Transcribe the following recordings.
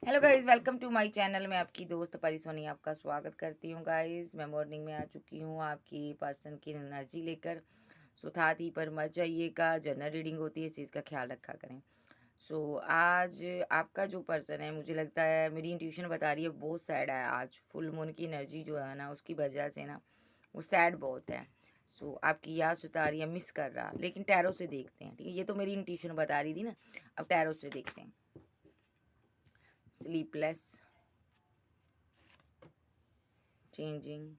Hello guys, welcome to my channel. मैं आपकी दोस्त परी सोनी आपका स्वागत करती हूँ। गाइस, मैं मॉर्निंग में आ चुकी हूँ आपकी पर्सन की एनर्जी लेकर। सो था थी पर मत जाइएगा, जनरल रीडिंग होती है, इस चीज़ का ख्याल रखा करें। सो आज आपका जो पर्सन है, मुझे लगता है मेरी इंट्यूशन बता रही है बहुत सैड है आज। फुल मून की एनर्जी जो है ना, उसकी वजह से ना वो सैड बहुत है। सो आपकी याद सता रही है, मिस कर रहा। लेकिन टैरो से देखते हैं, ठीक है। ये तो मेरी इंट्यूशन बता रही थी ना, अब टैरो से देखते हैं। Sleepless, changing,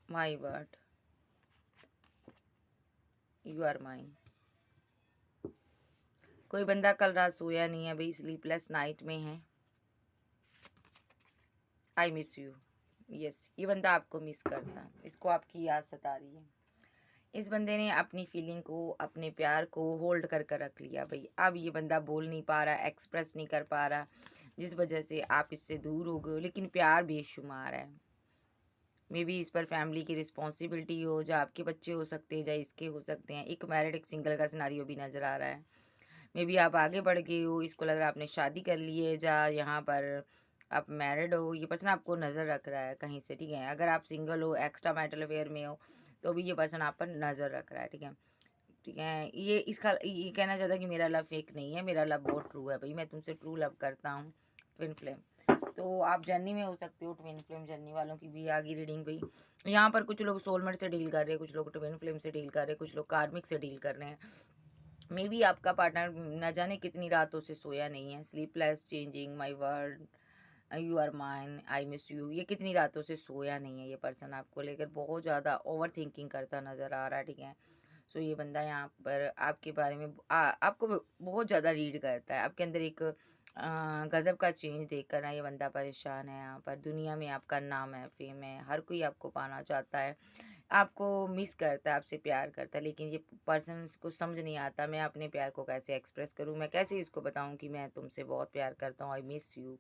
my word, you are mine. कोई बंदा कल रात सोया नहीं है भाई, स्लीपलेस नाइट में है। आई मिस यू। यस, ये बंदा आपको मिस करता है, इसको आपकी याद सता रही है। इस बंदे ने अपनी फीलिंग को, अपने प्यार को होल्ड कर कर रख लिया भाई। अब ये बंदा बोल नहीं पा रहा, एक्सप्रेस नहीं कर पा रहा, जिस वजह से आप इससे दूर हो गए हो। लेकिन प्यार बेशुमार है। मे बी इस पर फैमिली की रिस्पॉन्सिबिलिटी हो, जो आपके बच्चे हो सकते हैं, या इसके हो सकते हैं। एक मैरिड एक सिंगल का सिनारियो भी नज़र आ रहा है। मे बी आप आगे बढ़ गए हो, इसको लग रहा है आपने शादी कर ली है, या यहाँ पर आप मैरिड हो। ये पर्सन आपको नज़र रख रहा है कहीं से, ठीक है। अगर आप सिंगल हो, एक्स्ट्रा मैरिटल अफेयर में हो, तो भी ये पर्सन आप पर नज़र रख रहा है, ठीक है। ठीक है, ये कहना चाहता है कि मेरा लव फेक नहीं है, मेरा लव बहुत ट्रू है भाई, मैं तुमसे ट्रू लव करता हूँ। ट्विन फ्लेम, तो आप जर्नी में हो सकते हो। ट्विन फ्लेम जर्नी वालों की भी आगे रीडिंग भाई। यहाँ पर कुछ लोग सोलमेट से डील कर रहे हैं, कुछ लोग ट्विन फ्लेम से डील कर रहे हैं, कुछ लोग कार्मिक से डील कर रहे हैं। मे बी आपका पार्टनर न जाने कितनी रातों से सोया नहीं है। Sleepless, changing, my word, you are mine, I miss you, ये कितनी रातों से सोया नहीं है। ये पर्सन आपको लेकर बहुत ज़्यादा ओवर थिंकिंग करता नज़र आ रहा है, ठीक है। सो ये बंदा यहाँ पर आपके बारे में आपको बहुत ज़्यादा रीड करता है। आपके अंदर एक गज़ब का चेंज देखकर ना ये बंदा परेशान है। यहाँ पर दुनिया में आपका नाम है, फेम है, हर कोई आपको पाना चाहता है, आपको मिस करता है, आपसे प्यार करता है। लेकिन ये पर्सन को समझ नहीं आता, मैं अपने प्यार को कैसे एक्सप्रेस करूँ, मैं कैसे इसको बताऊँ कि मैं तुमसे बहुत प्यार करता हूँ, आई मिस यू।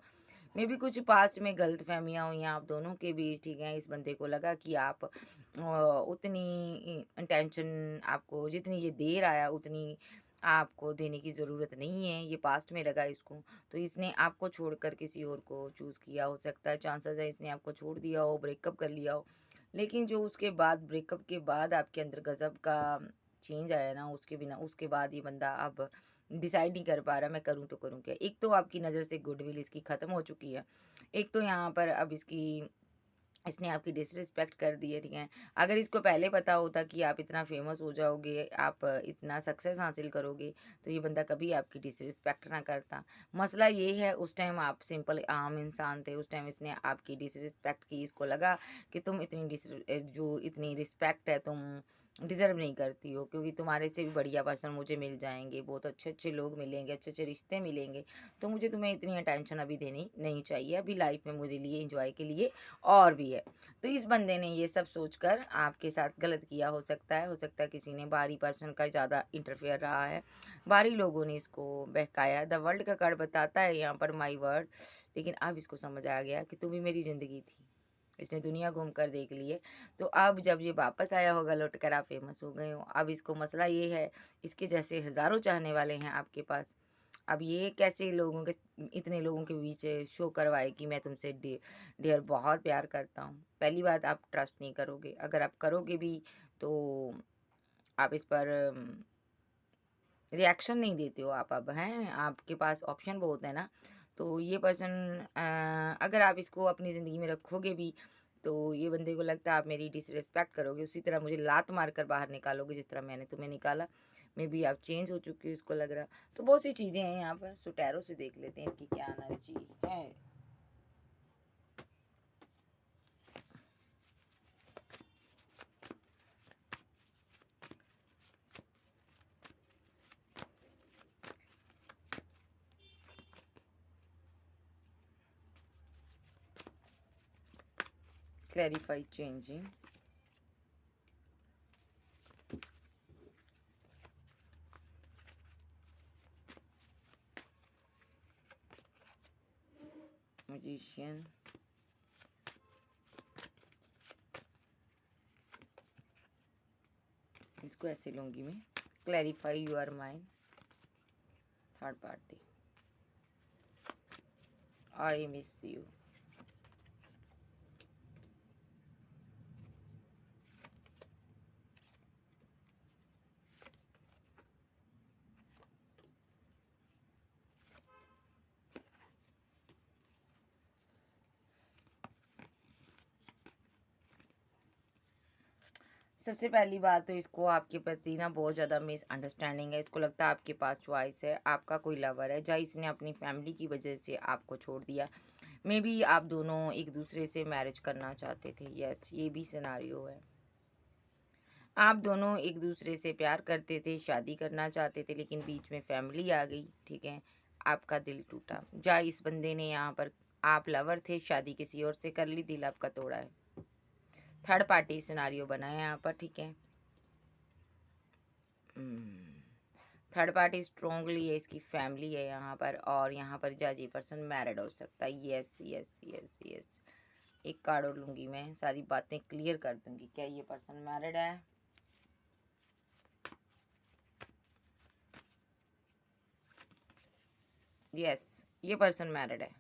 मे बी कुछ पास्ट में गलतफहमियाँ हुई हैं आप दोनों के बीच, ठीक है। इस बंदे को लगा कि आप उतनी अटेंशन आपको जितनी ये दे रहा है, उतनी आपको देने की ज़रूरत नहीं है। ये पास्ट में लगा इसको, तो इसने आपको छोड़कर किसी और को चूज़ किया। हो सकता है, चांसेस है इसने आपको छोड़ दिया हो, ब्रेकअप कर लिया हो। लेकिन जो उसके बाद, ब्रेकअप के बाद आपके अंदर गज़ब का चेंज आया ना, उसके बिना, उसके बाद ये बंदा अब डिसाइड नहीं कर पा रहा मैं करूँ तो करूँ क्या। एक तो आपकी नज़र से गुडविल इसकी ख़त्म हो चुकी है, एक तो यहाँ पर अब इसने आपकी डिसरिस्पेक्ट कर दी है, ठीक है। अगर इसको पहले पता होता कि आप इतना फेमस हो जाओगे, आप इतना सक्सेस हासिल करोगे, तो ये बंदा कभी आपकी डिसरिस्पेक्ट ना करता। मसला ये है, उस टाइम आप सिंपल आम इंसान थे, उस टाइम इसने आपकी डिसरिस्पेक्ट की। इसको लगा कि तुम जो इतनी रिस्पेक्ट है, तुम डिज़र्व नहीं करती हो, क्योंकि तुम्हारे से भी बढ़िया पर्सन मुझे मिल जाएंगे, बहुत अच्छे अच्छे लोग मिलेंगे, अच्छे अच्छे रिश्ते मिलेंगे। तो मुझे तुम्हें इतनी अटेंशन अभी देनी नहीं चाहिए। अभी लाइफ में मेरे लिए, इंजॉय के लिए और भी है। तो इस बंदे ने ये सब सोचकर आपके साथ गलत किया। हो सकता है किसी ने, बाहरी पर्सन का ज़्यादा इंटरफेयर रहा है, बाहरी लोगों ने इसको बहकाया। द वर्ल्ड का कार्ड बताता है यहाँ पर, माई वर्ड। लेकिन अब इसको समझ आ गया कि तू भी मेरी ज़िंदगी थी। इसने दुनिया घूम कर देख ली है। तो अब जब ये वापस आया होगा लौट कर, आप फेमस हो गए हो। अब इसको मसला ये है, इसके जैसे हज़ारों चाहने वाले हैं आपके पास। अब ये कैसे लोगों के, इतने लोगों के बीच शो करवाए कि मैं तुमसे डियर बहुत प्यार करता हूँ। पहली बात, आप ट्रस्ट नहीं करोगे। अगर आप करोगे भी तो आप इस पर रिएक्शन नहीं देते हो। आप अब हैं, आपके पास ऑप्शन बहुत है ना। तो ये पर्सन, अगर आप इसको अपनी ज़िंदगी में रखोगे भी, तो ये बंदे को लगता है आप मेरी डिसरिस्पेक्ट करोगे, उसी तरह मुझे लात मार कर बाहर निकालोगे जिस तरह मैंने तुम्हें निकाला। मे बी आप चेंज हो चुकी हो, इसको लग रहा। तो बहुत सी चीज़ें हैं यहाँ पर। सो टैरो से देख लेते हैं इसकी क्या एनर्जी है। क्लैरिफाई, चेंजिंग, मैजिशियन, इसको ऐसे लूँगी मैं, clarify your mind. Third party, I miss you. सबसे पहली बात तो इसको आपके प्रति ना बहुत ज़्यादा मिसअंडरस्टैंडिंग है। इसको लगता है आपके पास चॉइस है, आपका कोई लवर है, जहाँ इसने अपनी फैमिली की वजह से आपको छोड़ दिया। मे बी आप दोनों एक दूसरे से मैरिज करना चाहते थे। यस, ये भी सिनारियो है। आप दोनों एक दूसरे से प्यार करते थे, शादी करना चाहते थे, लेकिन बीच में फैमिली आ गई। ठीक है, आपका दिल टूटा। जहाँ इस बंदे ने यहाँ पर, आप लवर थे, शादी किसी और से कर ली, दिल आपका तोड़ा है। थर्ड पार्टी सिनारियो बना है यहाँ पर। ठीक है, थर्ड पार्टी स्ट्रोंगली है, इसकी फैमिली है यहाँ पर, और यहाँ पर जज ये पर्सन मैरिड हो सकता है। यस यस यस यस, एक कार्ड और लूंगी मैं, सारी बातें क्लियर कर दूंगी। क्या ये पर्सन मैरिड है? यस, ये पर्सन मैरिड है।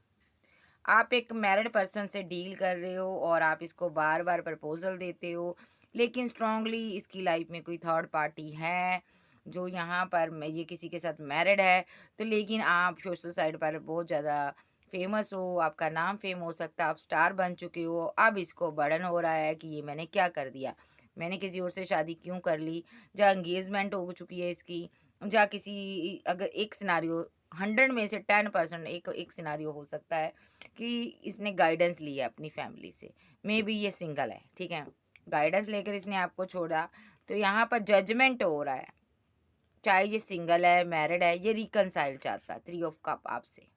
आप एक मैरिड पर्सन से डील कर रहे हो और आप इसको बार बार प्रपोजल देते हो, लेकिन स्ट्रांगली इसकी लाइफ में कोई थर्ड पार्टी है जो यहाँ पर ये किसी के साथ मैरिड है। तो लेकिन आप सोशल साइड पर बहुत ज़्यादा फेमस हो, आपका नाम फेम हो सकता है, आप स्टार बन चुके हो। अब इसको बर्डन हो रहा है कि ये मैंने क्या कर दिया, मैंने किसी और से शादी क्यों कर ली। जहाँ एंगेजमेंट हो चुकी है इसकी, जहाँ किसी, अगर एक सिनारियो 100 में से 10% एक सिनारियो हो सकता है कि इसने गाइडेंस ली है अपनी फैमिली से। मे बी ये सिंगल है। ठीक है, गाइडेंस लेकर इसने आपको छोड़ा, तो यहाँ पर जजमेंट हो रहा है। चाहे ये सिंगल है, मैरिड है, ये रिकनसाइल चाहता है। 3 ऑफ कप आपसे।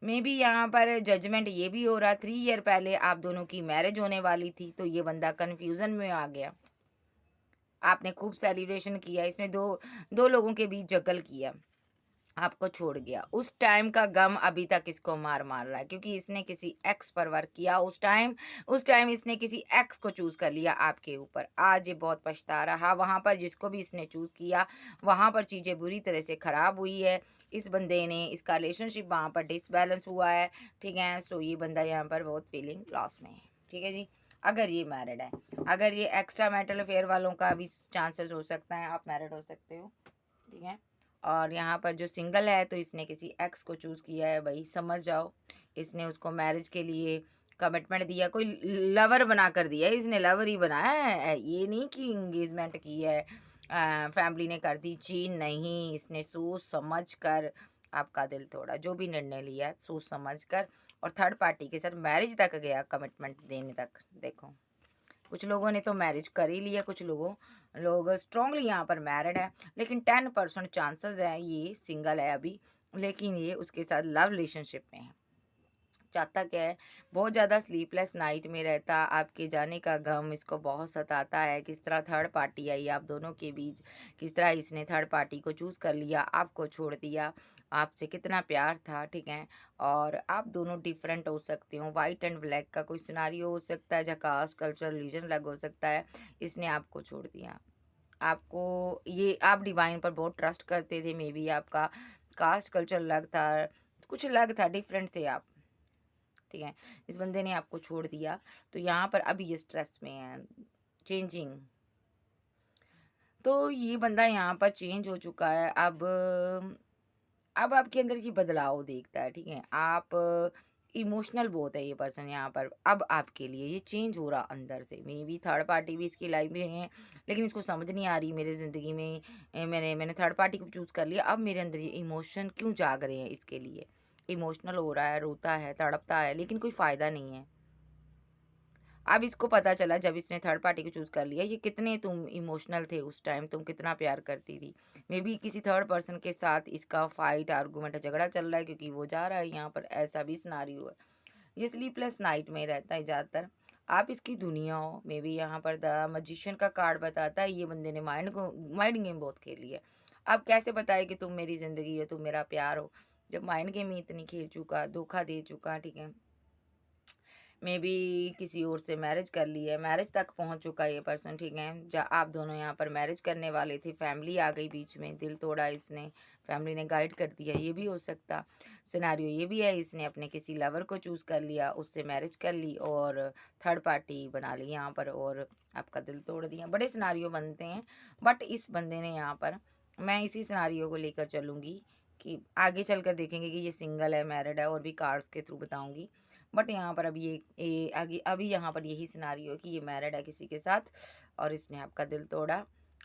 मे बी यहाँ पर जजमेंट ये भी हो रहा, 3 ईयर पहले आप दोनों की मैरिज होने वाली थी, तो ये बंदा कन्फ्यूजन में आ गया। आपने खूब सेलिब्रेशन किया, इसने दो दो लोगों के बीच जगल किया, आपको छोड़ गया। उस टाइम का गम अभी तक इसको मार मार रहा है, क्योंकि इसने किसी एक्स पर वर्क किया उस टाइम इसने किसी एक्स को चूज कर लिया आपके ऊपर। आज ये बहुत पछता रहा। वहां पर जिसको भी इसने चूज किया, वहां पर चीजें बुरी तरह से खराब हुई है। इस बंदे ने, इसका रिलेशनशिप वहां पर डिसबैलेंस हुआ है। ठीक है, सो ये बंदा यहाँ पर बहुत फीलिंग लॉस में है। ठीक है जी, अगर ये मैरिड है, अगर ये एक्स्ट्रा मैरिटल अफेयर वालों का भी चांसेस हो सकता है, आप मैरिड हो सकते हो। ठीक है, और यहाँ पर जो सिंगल है, तो इसने किसी एक्स को चूज़ किया है भाई, समझ जाओ। इसने उसको मैरिज के लिए कमिटमेंट दिया, कोई लवर बना कर दिया है, इसने लवर ही बनाया है। ये नहीं कि इंगेजमेंट की है, फैमिली ने कर दी जी, नहीं, इसने सोच समझ कर आपका दिल तोड़ा। जो भी निर्णय लिया है सोच समझ कर, और थर्ड पार्टी के साथ मैरिज तक गया, कमिटमेंट देने तक। देखो, कुछ लोगों ने तो मैरिज कर ही लिया, कुछ लोग स्ट्रांगली यहाँ पर मैरिड है, लेकिन 10% चांसेस है ये सिंगल है अभी, लेकिन ये उसके साथ लव रिलेशनशिप में है। चाहता क्या है, बहुत ज़्यादा स्लीपलेस नाइट में रहता, आपके जाने का गम इसको बहुत सताता है। किस तरह थर्ड पार्टी आई आप दोनों के बीच, किस तरह इसने थर्ड पार्टी को चूज़ कर लिया, आपको छोड़ दिया। आपसे कितना प्यार था। ठीक है, और आप दोनों डिफरेंट हो सकते हो, वाइट एंड ब्लैक का कोई सिनारियो हो सकता है, जहाँ कास्ट कल्चर रिलीजन अलग हो सकता है। इसने आपको छोड़ दिया। आपको, ये आप डिवाइन पर बहुत ट्रस्ट करते थे, मे बी आपका कास्ट कल्चर अलग था, कुछ अलग था, डिफरेंट थे आप। ठीक है, इस बंदे ने आपको छोड़ दिया, तो यहाँ पर अभी ये स्ट्रेस में है, चेंजिंग। तो ये बंदा यहाँ पर चेंज हो चुका है। अब आपके अंदर ये बदलाव देखता है। ठीक है, आप इमोशनल बहुत है ये पर्सन यहाँ पर। अब आपके लिए ये चेंज हो रहा अंदर से। मे बी थर्ड पार्टी भी इसकी लाइफ में है, लेकिन इसको समझ नहीं आ रही, मेरे ज़िंदगी में मैंने थर्ड पार्टी को चूज़ कर लिया, अब मेरे अंदर ये इमोशन क्यों जाग रहे हैं इसके लिए। इमोशनल हो रहा है, रोता है, तड़पता है, लेकिन कोई फ़ायदा नहीं है। अब इसको पता चला जब इसने थर्ड पार्टी को चूज़ कर लिया, ये कितने तुम इमोशनल थे उस टाइम, तुम कितना प्यार करती थी। मे बी किसी थर्ड पर्सन के साथ इसका फाइट, आर्गूमेंट, झगड़ा चल रहा है, क्योंकि वो जा रहा है यहाँ पर, ऐसा भी सिनारियो है। ये स्लीपलेस नाइट में रहता है ज़्यादातर। आप इसकी दुनिया हो। मे बी यहाँ पर द मजिशियन का कार्ड बताता है, ये बंदे ने माइंड गेम बहुत खेली है। अब कैसे बताए कि तुम मेरी ज़िंदगी हो, तुम मेरा प्यार हो, जब माइंड गेम ही इतनी खेल चुका, धोखा दे चुका। ठीक है, मे बी किसी और से मैरिज कर ली है, मैरिज तक पहुंच चुका है ये पर्सन, ठीक है। जब आप दोनों यहाँ पर मैरिज करने वाले थे, फैमिली आ गई बीच में, दिल तोड़ा इसने, फैमिली ने गाइड कर दिया, ये भी हो सकता सिनारियो। ये भी है, इसने अपने किसी लवर को चूज़ कर लिया, उससे मैरिज कर ली और थर्ड पार्टी बना ली यहाँ पर और आपका दिल तोड़ दिया। बड़े सिनारियो बनते हैं, बट इस बंदे ने यहाँ पर, मैं इसी सिनारियो को लेकर चलूँगी कि आगे चलकर देखेंगे कि ये सिंगल है, मैरिड है, और भी कार्ड्स के थ्रू बताऊँगी। बट यहाँ पर अभी ये आगे अभी यहाँ पर यही सिनारियो कि ये मैरिड है किसी के साथ और इसने आपका दिल तोड़ा।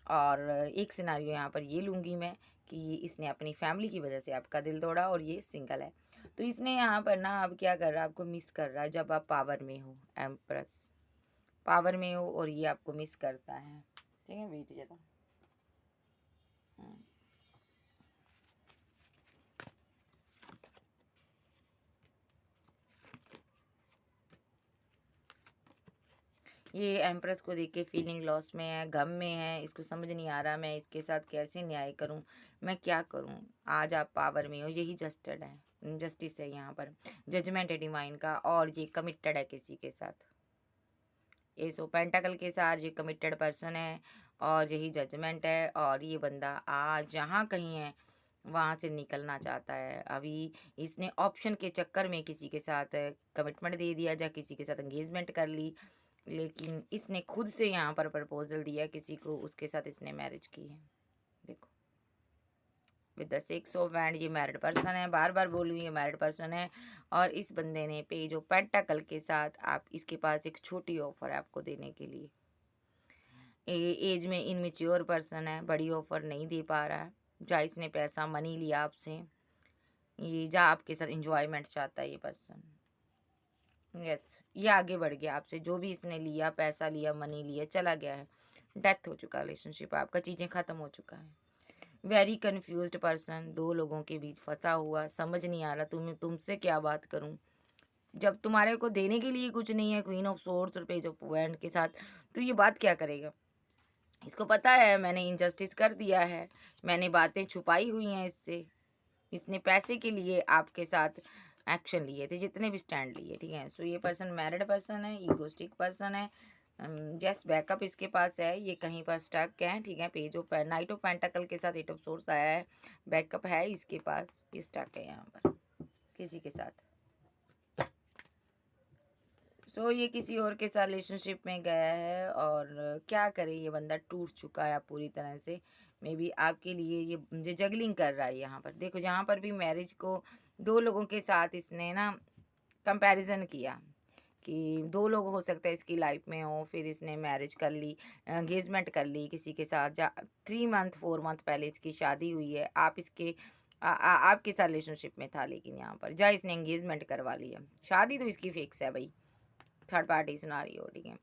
और एक सिनारियो यहाँ पर ये लूँगी मैं कि इसने अपनी फैमिली की वजह से आपका दिल तोड़ा और ये सिंगल है। तो इसने यहाँ पर ना अब क्या कर रहा है, आपको मिस कर रहा है जब आप पावर में हो, एम्प्रेस पावर में हो और ये आपको मिस करता है, ठीक है। वेट जरा, ये एम्प्रेस को देख के फीलिंग लॉस में है, गम में है, इसको समझ नहीं आ रहा मैं इसके साथ कैसे न्याय करूं, मैं क्या करूं। आज आप पावर में हो, यही जस्टिस है, जस्टिस है यहाँ पर, जजमेंट है डिवाइन का, और ये कमिटेड है किसी के साथ। एस ऑफ पेंटाकल के साथ ये कमिटेड पर्सन है और यही जजमेंट है। और ये बंदा आज जहाँ कहीं है वहाँ से निकलना चाहता है। अभी इसने ऑप्शन के चक्कर में किसी के साथ कमिटमेंट दे दिया, या किसी के साथ एंगेजमेंट कर ली, लेकिन इसने खुद से यहाँ पर प्रपोजल दिया किसी को, उसके साथ इसने मैरिज की है। देखो with the six of wand, ये मैरिड पर्सन है, बार बार बोलूँ ये मैरिड पर्सन है। और इस बंदे ने पेज ऑफ पेंटाकल के साथ आप इसके पास एक छोटी ऑफर है आपको देने के लिए। एज में इनमेच्योर पर्सन है, बड़ी ऑफर नहीं दे पा रहा है, जहाँ इसने पैसा मनी लिया आपसे, ये जहाँ आपके साथ इंजॉयमेंट चाहता है ये पर्सन। यस, ये आगे बढ़ गया आपसे, जो भी इसने लिया, पैसा लिया, मनी लिया, चला गया है, डेथ हो चुका रिलेशनशिप आपका, चीज़ें ख़त्म हो चुका है। वेरी कन्फ्यूज्ड पर्सन, दो लोगों के बीच फंसा हुआ, समझ नहीं आ रहा तुमसे क्या बात करूं, जब तुम्हारे को देने के लिए कुछ नहीं है, क्वीन ऑफ सोर्ड्स और पेज ऑफ वैंड के साथ, तो ये बात क्या करेगा। इसको पता है मैंने इनजस्टिस कर दिया है, मैंने बातें छुपाई हुई हैं इससे, इसने पैसे के लिए आपके साथ एक्शन लिए थे, जितने भी स्टैंड लिए, ठीक है। सो ये पर्सन मैरिड पर्सन है, ईगोस्टिक पर्सन है, जस्ट बैकअप इसके पास है, ये कहीं पर स्टक है, ठीक है। पेज ऑफ नाइट ऑफ पेंटाकल के साथ एट ऑफ सोर्स आया है, बैकअप है इसके पास, ये स्टक है यहाँ पर किसी के साथ। सो ये किसी और के साथ रिलेशनशिप में गया है और क्या करे, ये बंदा टूट चुका है पूरी तरह से। मे बी आपके लिए ये जगलिंग कर रहा है यहाँ पर। देखो जहाँ पर भी मैरिज को दो लोगों के साथ इसने ना कंपैरिजन किया कि दो लोग हो सकता है इसकी लाइफ में हो, फिर इसने मैरिज कर ली, एंगेजमेंट कर ली किसी के साथ, 3 मंथ 4 मंथ पहले इसकी शादी हुई है, आप इसके आपके साथ रिलेशनशिप में था, लेकिन यहाँ पर जहाँ इसने एंगेजमेंट करवा ली है, शादी तो इसकी फिक्स है भाई, थर्ड पार्टी सिनारियो, ठीक है।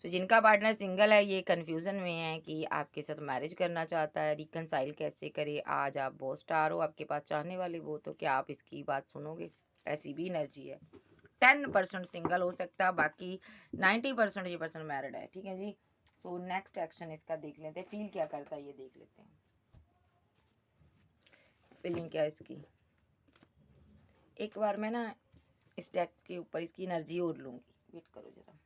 सो जिनका पार्टनर सिंगल है ये कन्फ्यूज़न में है कि आपके साथ मैरिज करना चाहता है, रिकनसाइल कैसे करे। आज आप बहुत स्टार हो, आपके पास चाहने वाले वो, तो क्या आप इसकी बात सुनोगे, ऐसी भी एनर्जी है। 10% सिंगल हो सकता है, बाकी 90% ये पर्सन मैरिड है, ठीक है जी। सो नेक्स्ट एक्शन इसका देख लेते हैं, फील क्या करता है ये देख लेते हैं, फीलिंग क्या है इसकी। एक बार मैं ना इस डेक के ऊपर इसकी एनर्जी और लूँगी, वेट करो जरा,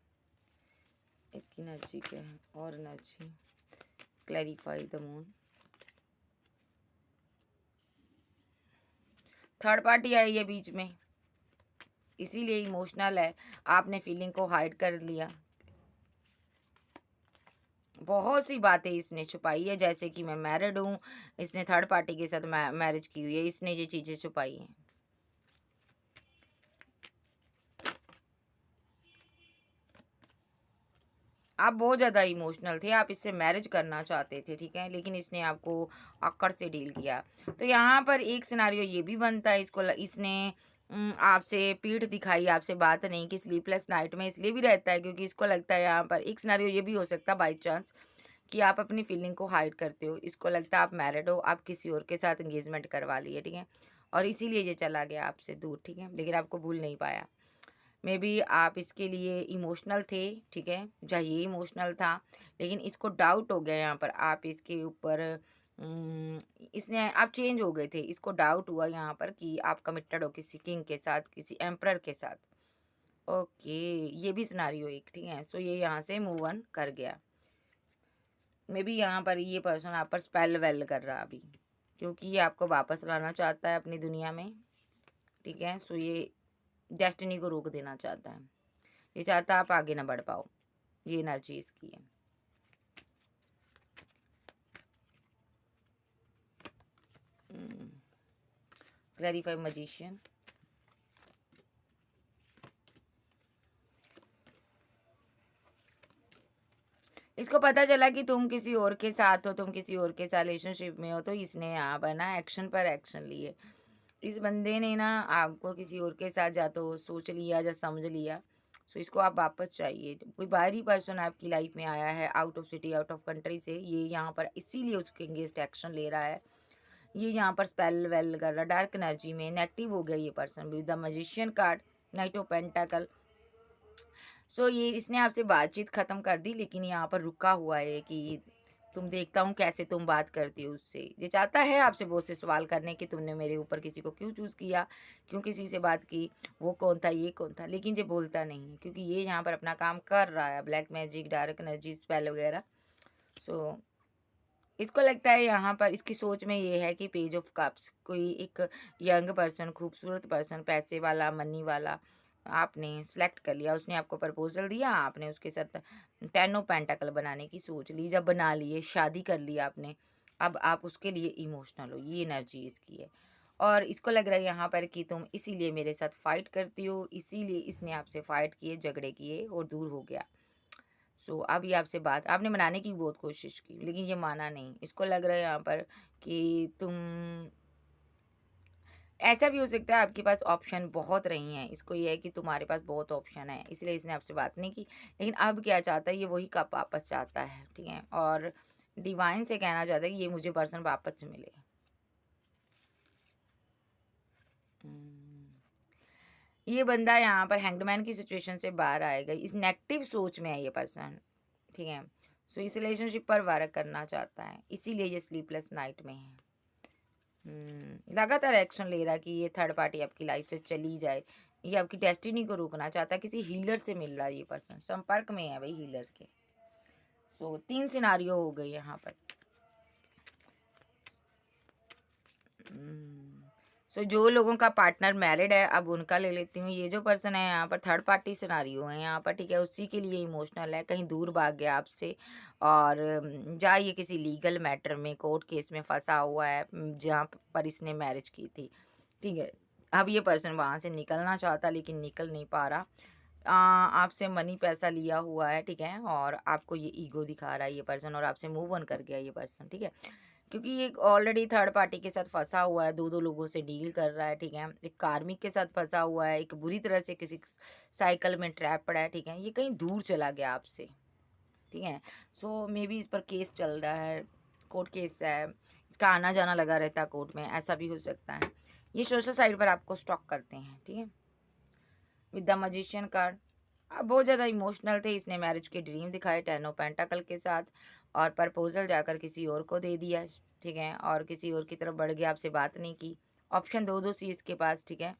इसकी एनर्जी क्या है, और energy clarify the moon. Third party आई है बीच में, इसीलिए इमोशनल है, आपने फीलिंग को हाइड कर लिया, बहुत सी बातें इसने छुपाई है, जैसे कि मैं मैरिड हूँ, इसने थर्ड पार्टी के साथ मैरिज की हुई है, इसने ये चीज़ें छुपाई हैं। आप बहुत ज़्यादा इमोशनल थे, आप इससे मैरिज करना चाहते थे, ठीक है, लेकिन इसने आपको अक्कड़ से डील किया। तो यहाँ पर एक सिनारियो ये भी बनता है, इसने आपसे पीठ दिखाई, आपसे बात नहीं की, स्लीपलेस नाइट में इसलिए भी रहता है क्योंकि इसको लगता है यहाँ पर एक सिनारियो ये भी हो सकता है बाई चांस कि आप अपनी फीलिंग को हाइड करते हो, इसको लगता है आप मैरिड हो, आप किसी और के साथ एंगेजमेंट करवा लिए, ठीक है, और इसीलिए ये चला गया आपसे दूर, ठीक है, लेकिन आपको भूल नहीं पाया। मे बी आप इसके लिए इमोशनल थे, ठीक है, या ये इमोशनल था, लेकिन इसको डाउट हो गया यहाँ पर आप इसके ऊपर, इसने आप चेंज हो गए थे, इसको डाउट हुआ यहाँ पर कि आप कमिटेड हो किसी किंग के साथ, किसी एम्परर के साथ, ओके, ये भी सिनारियो एक, ठीक है। सो ये यहाँ से मूव ऑन कर गया। मे बी यहाँ पर ये पर्सन आप पर स्पेल वेल कर रहा अभी, क्योंकि ये आपको वापस लाना चाहता है अपनी दुनिया में, ठीक है। सो ये डेस्टिनी को रोक देना चाहता है, ये चाहता है आप आगे ना बढ़ पाओ, ये एनर्जी इसकी है। Clarify magician. इसको पता चला कि तुम किसी और के साथ हो, तुम किसी और के साथ रिलेशनशिप में हो, तो इसने यहाँ पर ना एक्शन पर एक्शन लिए। इस बंदे ने ना आपको किसी और के साथ या तो सोच लिया या समझ लिया। सो इसको आप वापस चाहिए। कोई बाहरी पर्सन आपकी लाइफ में आया है out of city, out of country से, ये यहाँ पर इसीलिए उसके अगेंस्ट एक्शन ले रहा है। ये यहाँ पर स्पेल वेल कर रहा है, डार्क एनर्जी में नेगेटिव हो गया ये person with the magician card, knight of pentacle. So ये इसने आपसे बातचीत ख़त्म कर दी, लेकिन यहाँ पर रुका हुआ है कि तुम देखता हूँ कैसे तुम बात करती हो उससे। ये चाहता है आपसे बहुत से सवाल करने कि तुमने मेरे ऊपर किसी को क्यों चूज़ किया, क्यों किसी से बात की, वो कौन था, ये कौन था, लेकिन ये बोलता नहीं है क्योंकि ये यहाँ पर अपना काम कर रहा है, black magic, dark energy, spell वगैरह। सो इसको लगता है यहाँ पर इसकी सोच में ये है कि पेज ऑफ कप्स, कोई एक यंग पर्सन, खूबसूरत पर्सन, पैसे वाला, मनी वाला आपने सेलेक्ट कर लिया, उसने आपको प्रपोजल दिया, आपने उसके साथ 10 ऑफ पेंटाकल बनाने की सोच ली, जब बना लिए, शादी कर लिया आपने, अब आप उसके लिए इमोशनल हो, ये एनर्जी इसकी है। और इसको लग रहा है यहाँ पर कि तुम इसीलिए मेरे साथ फाइट करती हो, इसीलिए इसने आपसे फाइट किए, झगड़े किए और दूर हो गया। सो अब ये आपसे बात आपने मनाने की बहुत कोशिश की, लेकिन ये माना नहीं। इसको लग रहा है यहाँ पर कि तुम, ऐसा भी हो सकता है आपके पास ऑप्शन बहुत रही हैं, इसको ये है कि तुम्हारे पास बहुत ऑप्शन है, इसलिए इसने आपसे बात नहीं की। लेकिन अब क्या चाहता है, ये वही कप वापस चाहता है, ठीक है। और डिवाइन से कहना चाहता है कि ये मुझे पर्सन वापस मिले। ये बंदा यहाँ पर हैंगमैन की सिचुएशन से बाहर आएगा, इस नेगेटिव सोच में है ये पर्सन, ठीक है। सो इस रिलेशनशिप पर वर्क करना चाहता है, इसीलिए ये स्लीपलेस नाइट में है। लगातार एक्शन ले रहा है कि ये थर्ड पार्टी आपकी लाइफ से चली जाए, ये आपकी डेस्टिनी को रोकना चाहता है। किसी हीलर से मिल रहा है ये पर्सन, संपर्क में है भाई हीलर्स के। सो 3 सिनारियो हो गए यहाँ पर। सो जो लोगों का पार्टनर मैरिड है, अब उनका ले लेती हूँ। ये जो पर्सन है यहाँ पर थर्ड पार्टी सिनारियो है यहाँ पर, ठीक है। उसी के लिए इमोशनल है, कहीं दूर भाग गया आपसे, और जहाँ ये किसी लीगल मैटर में, कोर्ट केस में फंसा हुआ है, जहाँ पर इसने मैरिज की थी, ठीक है। अब ये पर्सन वहाँ से निकलना चाहता, लेकिन निकल नहीं पा रहा। आपसे मनी पैसा लिया हुआ है, ठीक है, और आपको ये ईगो दिखा रहा है ये पर्सन, और आपसे मूव ऑन कर गया ये पर्सन, ठीक है। क्योंकि ये ऑलरेडी थर्ड पार्टी के साथ फंसा हुआ है, 2-2 लोगों से डील कर रहा है, ठीक है। एक कार्मिक के साथ फंसा हुआ है, एक बुरी तरह से किसी साइकिल में ट्रैप पड़ा है, ठीक है। ये कहीं दूर चला गया आपसे, ठीक है। सो मे बी इस पर केस चल रहा है, कोर्ट केस है, इसका आना जाना लगा रहता है कोर्ट में, ऐसा भी हो सकता है। ये सोशल साइड पर आपको स्टॉक करते हैं, ठीक है। विद द मैजिशियन कार्ड, अब बहुत ज़्यादा इमोशनल थे, इसने मैरिज के ड्रीम दिखाए 10 ऑफ पेंटाकल के साथ, और प्रपोजल जाकर किसी और को दे दिया, ठीक है, और किसी और की तरफ बढ़ गया, आपसे बात नहीं की। ऑप्शन दो सी इसके पास, ठीक है,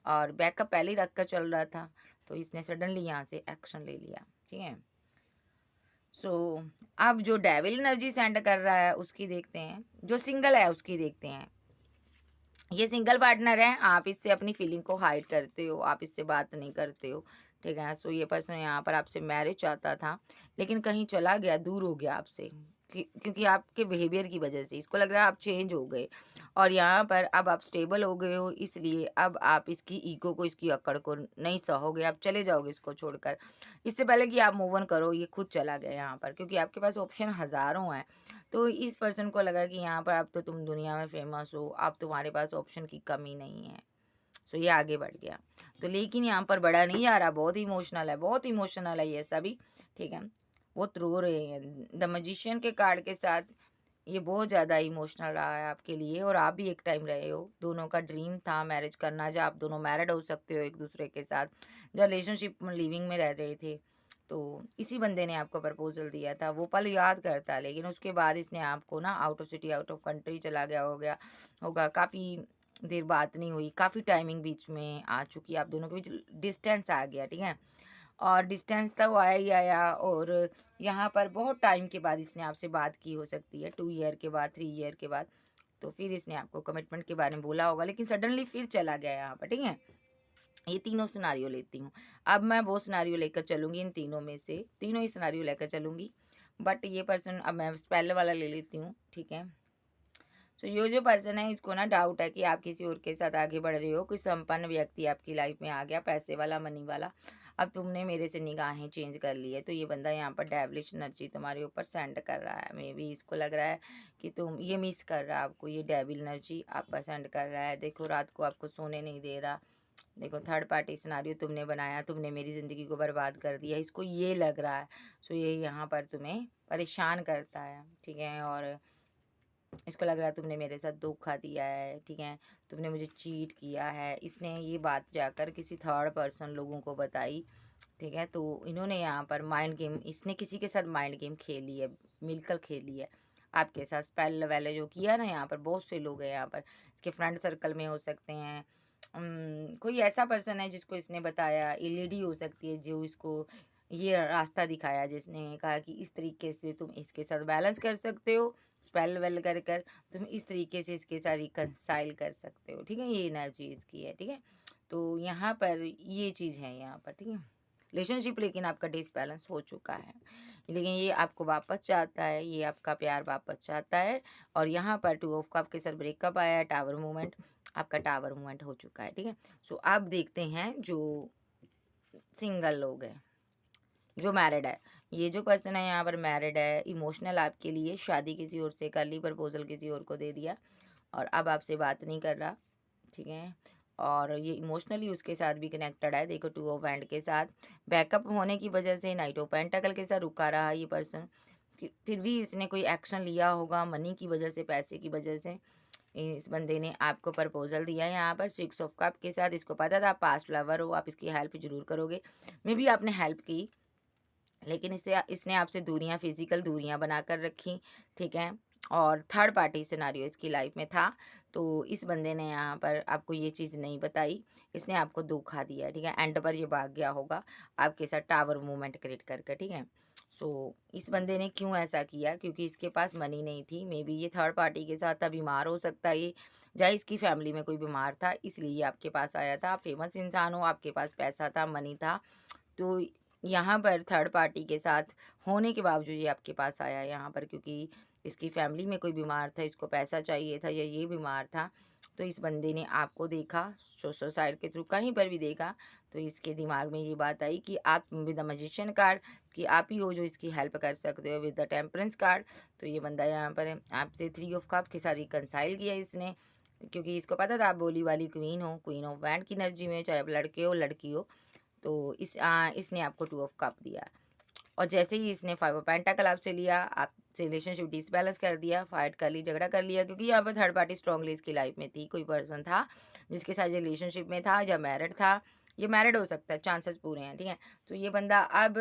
और बैकअप पहले ही रख कर चल रहा था, तो इसने सडनली यहाँ से एक्शन ले लिया, ठीक है। सो अब जो डेविल एनर्जी सेंड कर रहा है उसकी देखते हैं, जो सिंगल है उसकी देखते हैं। ये सिंगल पार्टनर है, आप इससे अपनी फीलिंग को हाइड करते हो, आप इससे बात नहीं करते हो, ठीक है। सो ये पर्सन यहाँ पर आपसे मैरिज चाहता था, लेकिन कहीं चला गया, दूर हो गया आपसे, क्योंकि आपके बिहेवियर की वजह से इसको लग रहा है आप चेंज हो गए, और यहाँ पर अब आप स्टेबल हो गए हो, इसलिए अब आप इसकी ईगो को, इसकी अकड़ को नहीं सहोगे, आप चले जाओगे इसको छोड़कर। इससे पहले कि आप मूव ऑन करो, ये खुद चला गया यहाँ पर, क्योंकि आपके पास ऑप्शन हज़ारों हैं। तो इस पर्सन को लगा कि यहाँ पर अब तो तुम दुनिया में फेमस हो, अब तुम्हारे पास ऑप्शन की कमी नहीं है। सो ये आगे बढ़ गया। तो लेकिन यहाँ पर बड़ा नहीं जा रहा, बहुत इमोशनल है, बहुत इमोशनल है ये सभी, ठीक है। वो रो रहे हैं द मैजिशियन के कार्ड के साथ। ये बहुत ज़्यादा इमोशनल रहा है आपके लिए, और आप भी एक टाइम रहे हो, दोनों का ड्रीम था मैरिज करना, जब आप दोनों मैरिड हो सकते हो एक दूसरे के साथ, जब रिलेशनशिप में लिविंग में रह रहे थे। तो इसी बंदे ने आपको प्रपोजल दिया था, वो पल याद करता है, लेकिन उसके बाद इसने आपको ना out of city, out of country चला गया, हो गया होगा, काफ़ी देर बात नहीं हुई, काफ़ी टाइमिंग बीच में आ चुकी है, आप दोनों के बीच डिस्टेंस आ गया, ठीक है। और डिस्टेंस तो आया ही आया, और यहाँ पर बहुत टाइम के बाद इसने आपसे बात की हो सकती है, 2 ईयर के बाद, 3 ईयर के बाद। तो फिर इसने आपको कमिटमेंट के बारे में बोला होगा, लेकिन सडनली फिर चला गया यहाँ पर, ठीक है। ये तीनों सिनारियो लेती हूँ। अब मैं वो सिनारियो लेकर चलूँगी, इन तीनों में से तीनों ही सिनारियो लेकर चलूँगी। बट ये पर्सन, अब मैं पहले वाला ले लेती हूँ, ठीक है। सो ये जो पर्सन है, इसको ना डाउट है कि आप किसी और के साथ आगे बढ़ रहे हो, कोई संपन्न व्यक्ति आपकी लाइफ में आ गया, पैसे वाला, मनी वाला। अब तुमने मेरे से निगाहें चेंज कर ली है, तो ये बंदा यहाँ पर डेविलिश एनर्जी तुम्हारे ऊपर सेंड कर रहा है। मे बी इसको लग रहा है कि तुम ये मिस कर रहा है, आपको ये डेविल एनर्जी आप पर सेंड कर रहा है। देखो, रात को आपको सोने नहीं दे रहा। देखो, थर्ड पार्टी सिनारियो तुमने बनाया, तुमने मेरी ज़िंदगी को बर्बाद कर दिया, इसको ये लग रहा है। सो ये यहाँ पर तुम्हें परेशान करता है, ठीक है। और इसको लग रहा है तुमने मेरे साथ धोखा दिया है, ठीक है, तुमने मुझे चीट किया है। इसने ये बात जाकर किसी थर्ड पर्सन लोगों को बताई, ठीक है। तो इन्होंने यहाँ पर माइंड गेम, इसने किसी के साथ माइंड गेम खेली है, मिलकर खेली है आपके साथ। स्पेल वेले जो किया ना, यहाँ पर बहुत से लोग हैं, यहाँ पर इसके फ्रेंड सर्कल में हो सकते हैं। कोई ऐसा पर्सन है जिसको इसने बताया, ये लेडी हो सकती है जो इसको ये रास्ता दिखाया, जिसने कहा कि इस तरीके से तुम इसके साथ बैलेंस कर सकते हो, स्पेल वेल कर कर तुम इस तरीके से इसके साथ रिकंसाइल कर सकते हो, ठीक है। ये एनर्जी इसकी है, ठीक है। तो यहाँ पर ये चीज़ है यहाँ पर, ठीक है। रिलेशनशिप लेकिन आपका डिसबैलेंस हो चुका है, लेकिन ये आपको वापस चाहता है, ये आपका प्यार वापस चाहता है। और यहाँ पर 2 ऑफ कप के साथ ब्रेकअप आया है, टावर मूवमेंट, आपका टावर मूवमेंट हो चुका है, ठीक है। सो अब देखते हैं जो सिंगल लोग हैं, जो मैरिड है। ये जो पर्सन है यहाँ पर मैरिड है, इमोशनल आपके लिए, शादी किसी और से कर ली, प्रपोजल किसी और को दे दिया, और अब आपसे बात नहीं कर रहा, ठीक है। और ये इमोशनली उसके साथ भी कनेक्टेड है। देखो, 2 ऑफ हैंड के साथ बैकअप होने की वजह से नाइट ऑफ पेंटाकल के साथ रुका रहा ये पर्सन। फिर भी इसने कोई एक्शन लिया होगा, मनी की वजह से, पैसे की वजह से इस बंदे ने आपको प्रपोजल दिया है यहाँ पर 6 ऑफ कप के साथ। इसको पता था आप पास्ट लवर हो, आप इसकी हेल्प जरूर करोगे। मे बी आपने हेल्प की, लेकिन इसने आपसे दूरियां, फिजिकल दूरियां बनाकर रखी, ठीक है। और थर्ड पार्टी सिनारियो इसकी लाइफ में था, तो इस बंदे ने यहाँ पर आपको ये चीज़ नहीं बताई, इसने आपको धोखा दिया, ठीक है। एंड पर ये भाग गया होगा आपके साथ टावर मूवमेंट क्रिएट करके, ठीक है। सो इस बंदे ने क्यों ऐसा किया, क्योंकि इसके पास मनी नहीं थी। मे बी ये थर्ड पार्टी के साथ था, बीमार हो सकता है ये, या इसकी फैमिली में कोई बीमार था, इसलिए ये आपके पास आया था। आप फेमस इंसान हो, आपके पास पैसा था, मनी था, तो यहाँ पर थर्ड पार्टी के साथ होने के बावजूद ये आपके पास आया यहाँ पर, क्योंकि इसकी फैमिली में कोई बीमार था, इसको पैसा चाहिए था, या ये बीमार था। तो इस बंदे ने आपको देखा, सुसाइड के थ्रू कहीं पर भी देखा, तो इसके दिमाग में ये बात आई कि आप विद द मैजिशियन कार्ड, कि आप ही हो जो इसकी हेल्प कर सकते हो, विद द टेम्परेंस कार्ड। तो ये बंदा यहाँ पर आपसे 3 ऑफ कप के साथ रिकंसाइल किया इसने, क्योंकि इसको पता था आप बोली वाली क्वीन हो, क्वीन ऑफ वैंड की एनर्जी में, चाहे आप लड़के हो लड़की हो। तो इसने आपको 2 ऑफ कप दिया, और जैसे ही इसने 5 ऑफ पेंटाकल आपसे लिया, आपसे रिलेशनशिप डिसबैलेंस कर दिया, फाइट कर ली, झगड़ा कर लिया, क्योंकि यहाँ पर थर्ड पार्टी स्ट्रांगली इसकी लाइफ में थी। कोई पर्सन था जिसके साथ ये रिलेशनशिप में था, या मैरिड था, ये मैरिड हो सकता है, चांसेस पूरे हैं, ठीक है। तो ये बंदा अब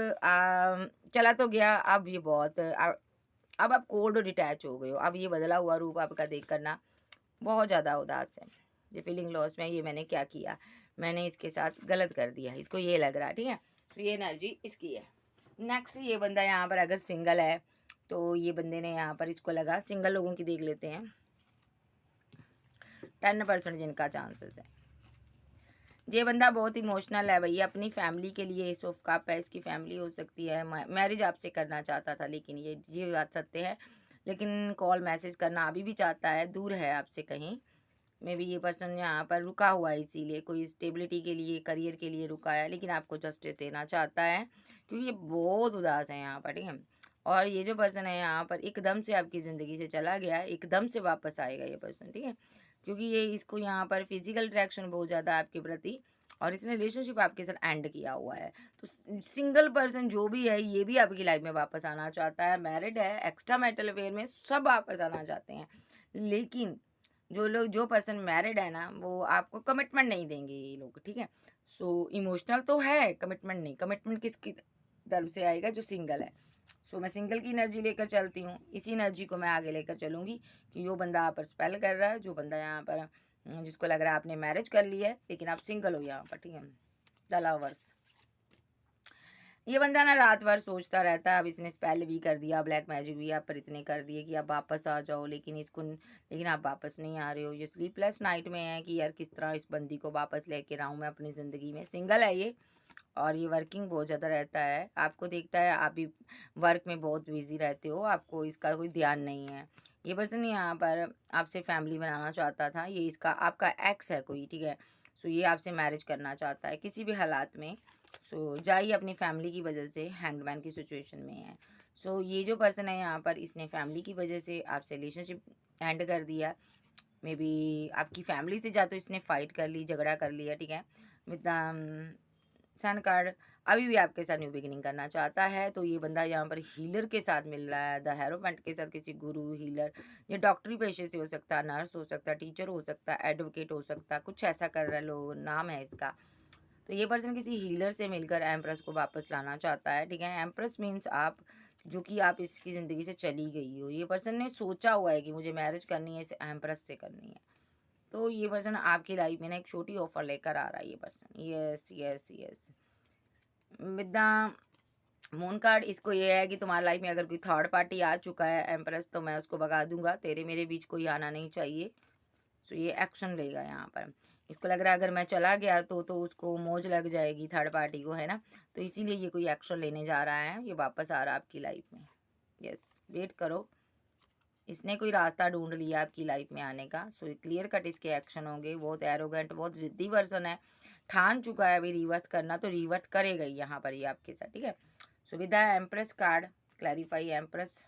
चला तो गया, अब ये बहुत अब आप कोल्ड और डिटैच हो गए हो। अब ये बदला हुआ रूप आपका देख करना बहुत ज़्यादा उदास है, ये फीलिंग लॉस में, ये मैंने क्या किया, मैंने इसके साथ गलत कर दिया, इसको ये लग रहा है, ठीक है। तो ये एनर्जी इसकी है। नेक्स्ट, ये बंदा यहाँ पर अगर सिंगल है, तो ये बंदे ने यहाँ पर, इसको लगा, सिंगल लोगों की देख लेते हैं, 10% जिनका चांसेस है। ये बंदा बहुत इमोशनल है भैया, अपनी फैमिली के लिए, एस ऑफ कप है, इसकी फैमिली हो सकती है, मैरिज आपसे करना चाहता था, लेकिन ये बात सत्य है। लेकिन कॉल मैसेज करना अभी भी चाहता है, दूर है आपसे कहीं। मे बी ये पर्सन यहाँ पर रुका हुआ है, इसीलिए कोई स्टेबिलिटी के लिए, करियर के लिए रुका है, लेकिन आपको जस्टिस देना चाहता है, क्योंकि ये बहुत उदास है यहाँ पर, ठीक है। और ये जो पर्सन है यहाँ पर एकदम से आपकी ज़िंदगी से चला गया है, एकदम से वापस आएगा ये पर्सन, ठीक है। क्योंकि ये, इसको यहाँ पर फिजिकल अट्रैक्शन बहुत ज़्यादा आपके प्रति, और इसने रिलेशनशिप आपके साथ एंड किया हुआ है। तो सिंगल पर्सन जो भी है, ये भी आपकी लाइफ में वापस आना चाहता है, मैरिड है, एक्स्ट्रा मैरिटल अफेयर में, सब वापस आना चाहते हैं। लेकिन जो पर्सन मैरिड है ना, वो आपको कमिटमेंट नहीं देंगे ये लोग, ठीक है। सो इमोशनल तो है, कमिटमेंट नहीं। कमिटमेंट किसकी तरफ से आएगा, जो सिंगल है। सो मैं सिंगल की एनर्जी लेकर चलती हूँ, इसी एनर्जी को मैं आगे लेकर चलूँगी कि जो बंदा यहाँ पर स्पेल कर रहा है, जो बंदा यहाँ पर जिसको लग रहा है आपने मैरिज कर ली है लेकिन आप सिंगल हो यहाँ पर, ठीक है। द लवर्स, ये बंदा ना रात भर सोचता रहता है। अब इसने स्पेल भी कर दिया, ब्लैक मैजिक भी आप पर इतने कर दिए कि आप वापस आ जाओ, लेकिन आप वापस नहीं आ रहे हो। ये स्लीपलेस नाइट में है कि यार किस तरह इस बंदी को वापस लेके आऊँ मैं अपनी ज़िंदगी में। सिंगल है ये, और ये वर्किंग बहुत ज़्यादा रहता है, आपको देखता है, आप भी वर्क में बहुत बिजी रहते हो, आपको इसका कोई ध्यान नहीं है। ये पर्सन यहाँ पर आपसे फैमिली बनाना चाहता था, ये इसका आपका एक्स है कोई, ठीक है। सो ये आपसे मैरिज करना चाहता है किसी भी हालात में। सो जाइए, अपनी फैमिली की वजह से हैंगमैन की सिचुएशन में है। सो ये जो पर्सन है यहाँ पर, इसने फैमिली की वजह से आपसे रिलेशनशिप एंड कर दिया। मे बी आपकी फैमिली से जा तो इसने फाइट कर ली, झगड़ा कर लिया, ठीक है। विद सन कार्ड, अभी भी आपके साथ न्यू बिगिनिंग करना चाहता है। तो ये बंदा यहाँ पर हीलर के साथ मिल रहा है, द हेरोफेंट के साथ, किसी गुरु हीलर, ये डॉक्टरी पेशे से हो सकता है, नर्स हो सकता है, टीचर हो सकता है, एडवोकेट हो सकता है, कुछ ऐसा कर रहा है, लोग नाम है इसका। तो ये पर्सन किसी हीलर से मिलकर एम्प्रेस को वापस लाना चाहता है, ठीक है। एम्प्रेस मीन्स आप, जो कि आप इसकी ज़िंदगी से चली गई हो। ये पर्सन ने सोचा हुआ है कि मुझे मैरिज करनी है, इसे एम्प्रेस से करनी है। तो ये पर्सन आपकी लाइफ में ना एक छोटी ऑफर लेकर आ रहा है ये person. Yes yes yes, with the moon card, इसको ये है कि तुम्हारी लाइफ में अगर कोई थर्ड पार्टी आ चुका है एम्प्रेस, तो मैं उसको भगा दूंगा, तेरे मेरे बीच कोई आना नहीं चाहिए। सो ये एक्शन लेगा यहाँ पर। इसको लग रहा है अगर मैं चला गया तो उसको मौज लग जाएगी थर्ड पार्टी को, है ना। तो इसीलिए ये कोई एक्शन लेने जा रहा है, ये वापस आ रहा है आपकी लाइफ में। यस, वेट करो, इसने कोई रास्ता ढूंढ लिया आपकी लाइफ में आने का। सो क्लियर कट इसके एक्शन होंगे। बहुत एरोगेंट, बहुत जिद्दी पर्सन है, ठान चुका है अभी रिवर्स करना, तो रिवर्स करेगा ही यहाँ पर ये आपके साथ, ठीक है। So with the empress card, clarify empress,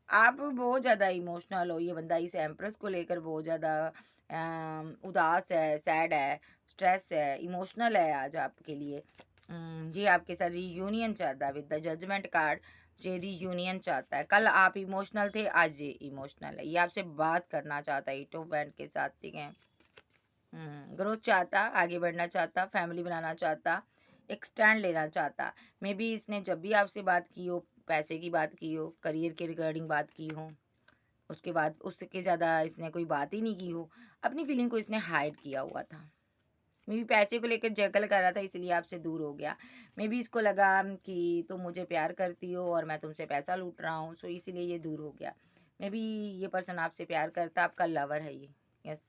आप बहुत ज़्यादा इमोशनल हो। ये बंदा इस एम्प्रेस को लेकर बहुत ज़्यादा उदास है, सैड है, स्ट्रेस है, इमोशनल है आज आपके लिए। ये आपके साथ रीयूनियन चाहता है विद द जजमेंट कार्ड। ये रीयूनियन चाहता है, कल आप इमोशनल थे, आज ये इमोशनल है, ये आपसे बात करना चाहता है एट ऑफ बैंड के साथ, ठीक है। ग्रोथ चाहता, आगे बढ़ना चाहता, फैमिली बनाना चाहता, एक स्टैंड लेना चाहता। मे बी इसने जब भी आपसे बात की हो, पैसे की बात की हो, करियर के रिगार्डिंग बात की हो, उसके बाद उसके ज़्यादा इसने कोई बात ही नहीं की हो। अपनी फीलिंग को इसने हाइड किया हुआ था। मे बी पैसे को लेकर जगल कर रहा था, इसलिए आपसे दूर हो गया। मे बी इसको लगा कि तुम मुझे प्यार करती हो और मैं तुमसे पैसा लूट रहा हूँ, सो इसीलिए ये दूर हो गया। मे बी ये पर्सन आपसे प्यार करता, आपका लवर है ये। यस,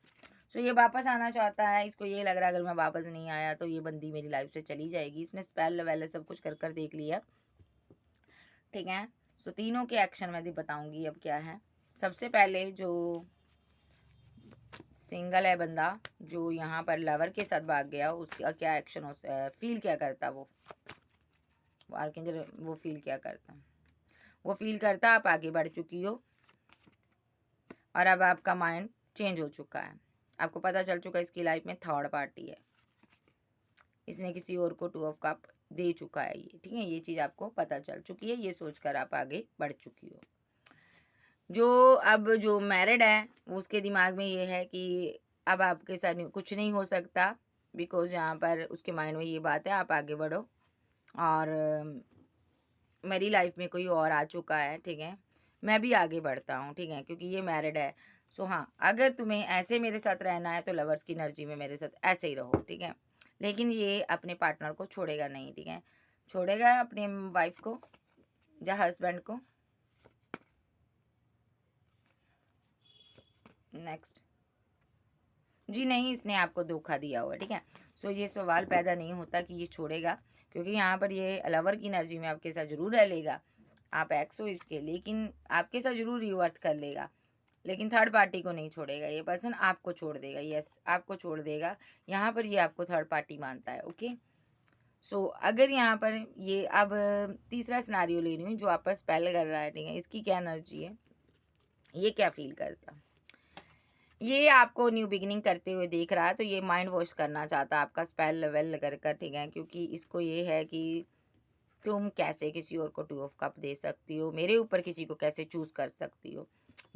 सो ये वापस आना चाहता है। इसको ये लग रहा है अगर मैं वापस नहीं आया तो ये बंदी मेरी लाइफ से चली जाएगी। इसने स्पेल वेल सब कुछ कर कर देख लिया, ठीक है। सो तीनों के एक्शन मैं भी बताऊंगी अब क्या है। सबसे पहले जो सिंगल है बंदा, जो यहाँ पर लवर के साथ भाग गया, उसका क्या एक्शन हो, फील क्या करता वो आर्कएंजल, वो फील क्या करता, वो फील करता आप आगे बढ़ चुकी हो और अब आपका माइंड चेंज हो चुका है। आपको पता चल चुका है इसकी लाइफ में थर्ड पार्टी है, इसने किसी और को 2 ऑफ कप दे चुका है ये, ठीक है। ये चीज़ आपको पता चल चुकी है, ये सोचकर आप आगे बढ़ चुकी हो। जो मैरिड है उसके दिमाग में ये है कि अब आपके साथ कुछ नहीं हो सकता, बिकॉज यहाँ पर उसके माइंड में ये बात है, आप आगे बढ़ो और मेरी लाइफ में कोई और आ चुका है, ठीक है, मैं भी आगे बढ़ता हूँ, ठीक है, क्योंकि ये मैरिड है। सो हाँ, अगर तुम्हें ऐसे मेरे साथ रहना है तो लवर्स की एनर्जी में मेरे साथ ऐसे ही रहो, ठीक है। लेकिन ये अपने पार्टनर को छोड़ेगा नहीं, ठीक है, छोड़ेगा अपने वाइफ को या हस्बैंड को। नेक्स्ट, जी नहीं, इसने आपको धोखा दिया हुआ, ठीक है। सो ये सवाल पैदा नहीं होता कि ये छोड़ेगा, क्योंकि यहाँ पर ये लवर की एनर्जी में आपके साथ जरूर रह लेगा। आप एक्स हो इसके, लेकिन आपके साथ जरूर रिवर्ट कर लेगा, लेकिन थर्ड पार्टी को नहीं छोड़ेगा। ये पर्सन आपको छोड़ देगा, यस, आपको छोड़ देगा। यहाँ पर ये आपको थर्ड पार्टी मानता है, ओके। सो अगर यहाँ पर ये, अब तीसरा सिनारियो ले रही हूँ जो आप पर स्पेल कर रहा है, ठीक है, इसकी क्या एनर्जी है, ये क्या फील करता, ये आपको न्यू बिगिनिंग करते हुए देख रहा है, तो ये माइंड वॉश करना चाहता है आपका स्पेल लेवल कर कर, ठीक है, क्योंकि इसको ये है कि तुम कैसे किसी और को 2 ऑफ कप दे सकती हो, मेरे ऊपर किसी को कैसे चूज कर सकती हो,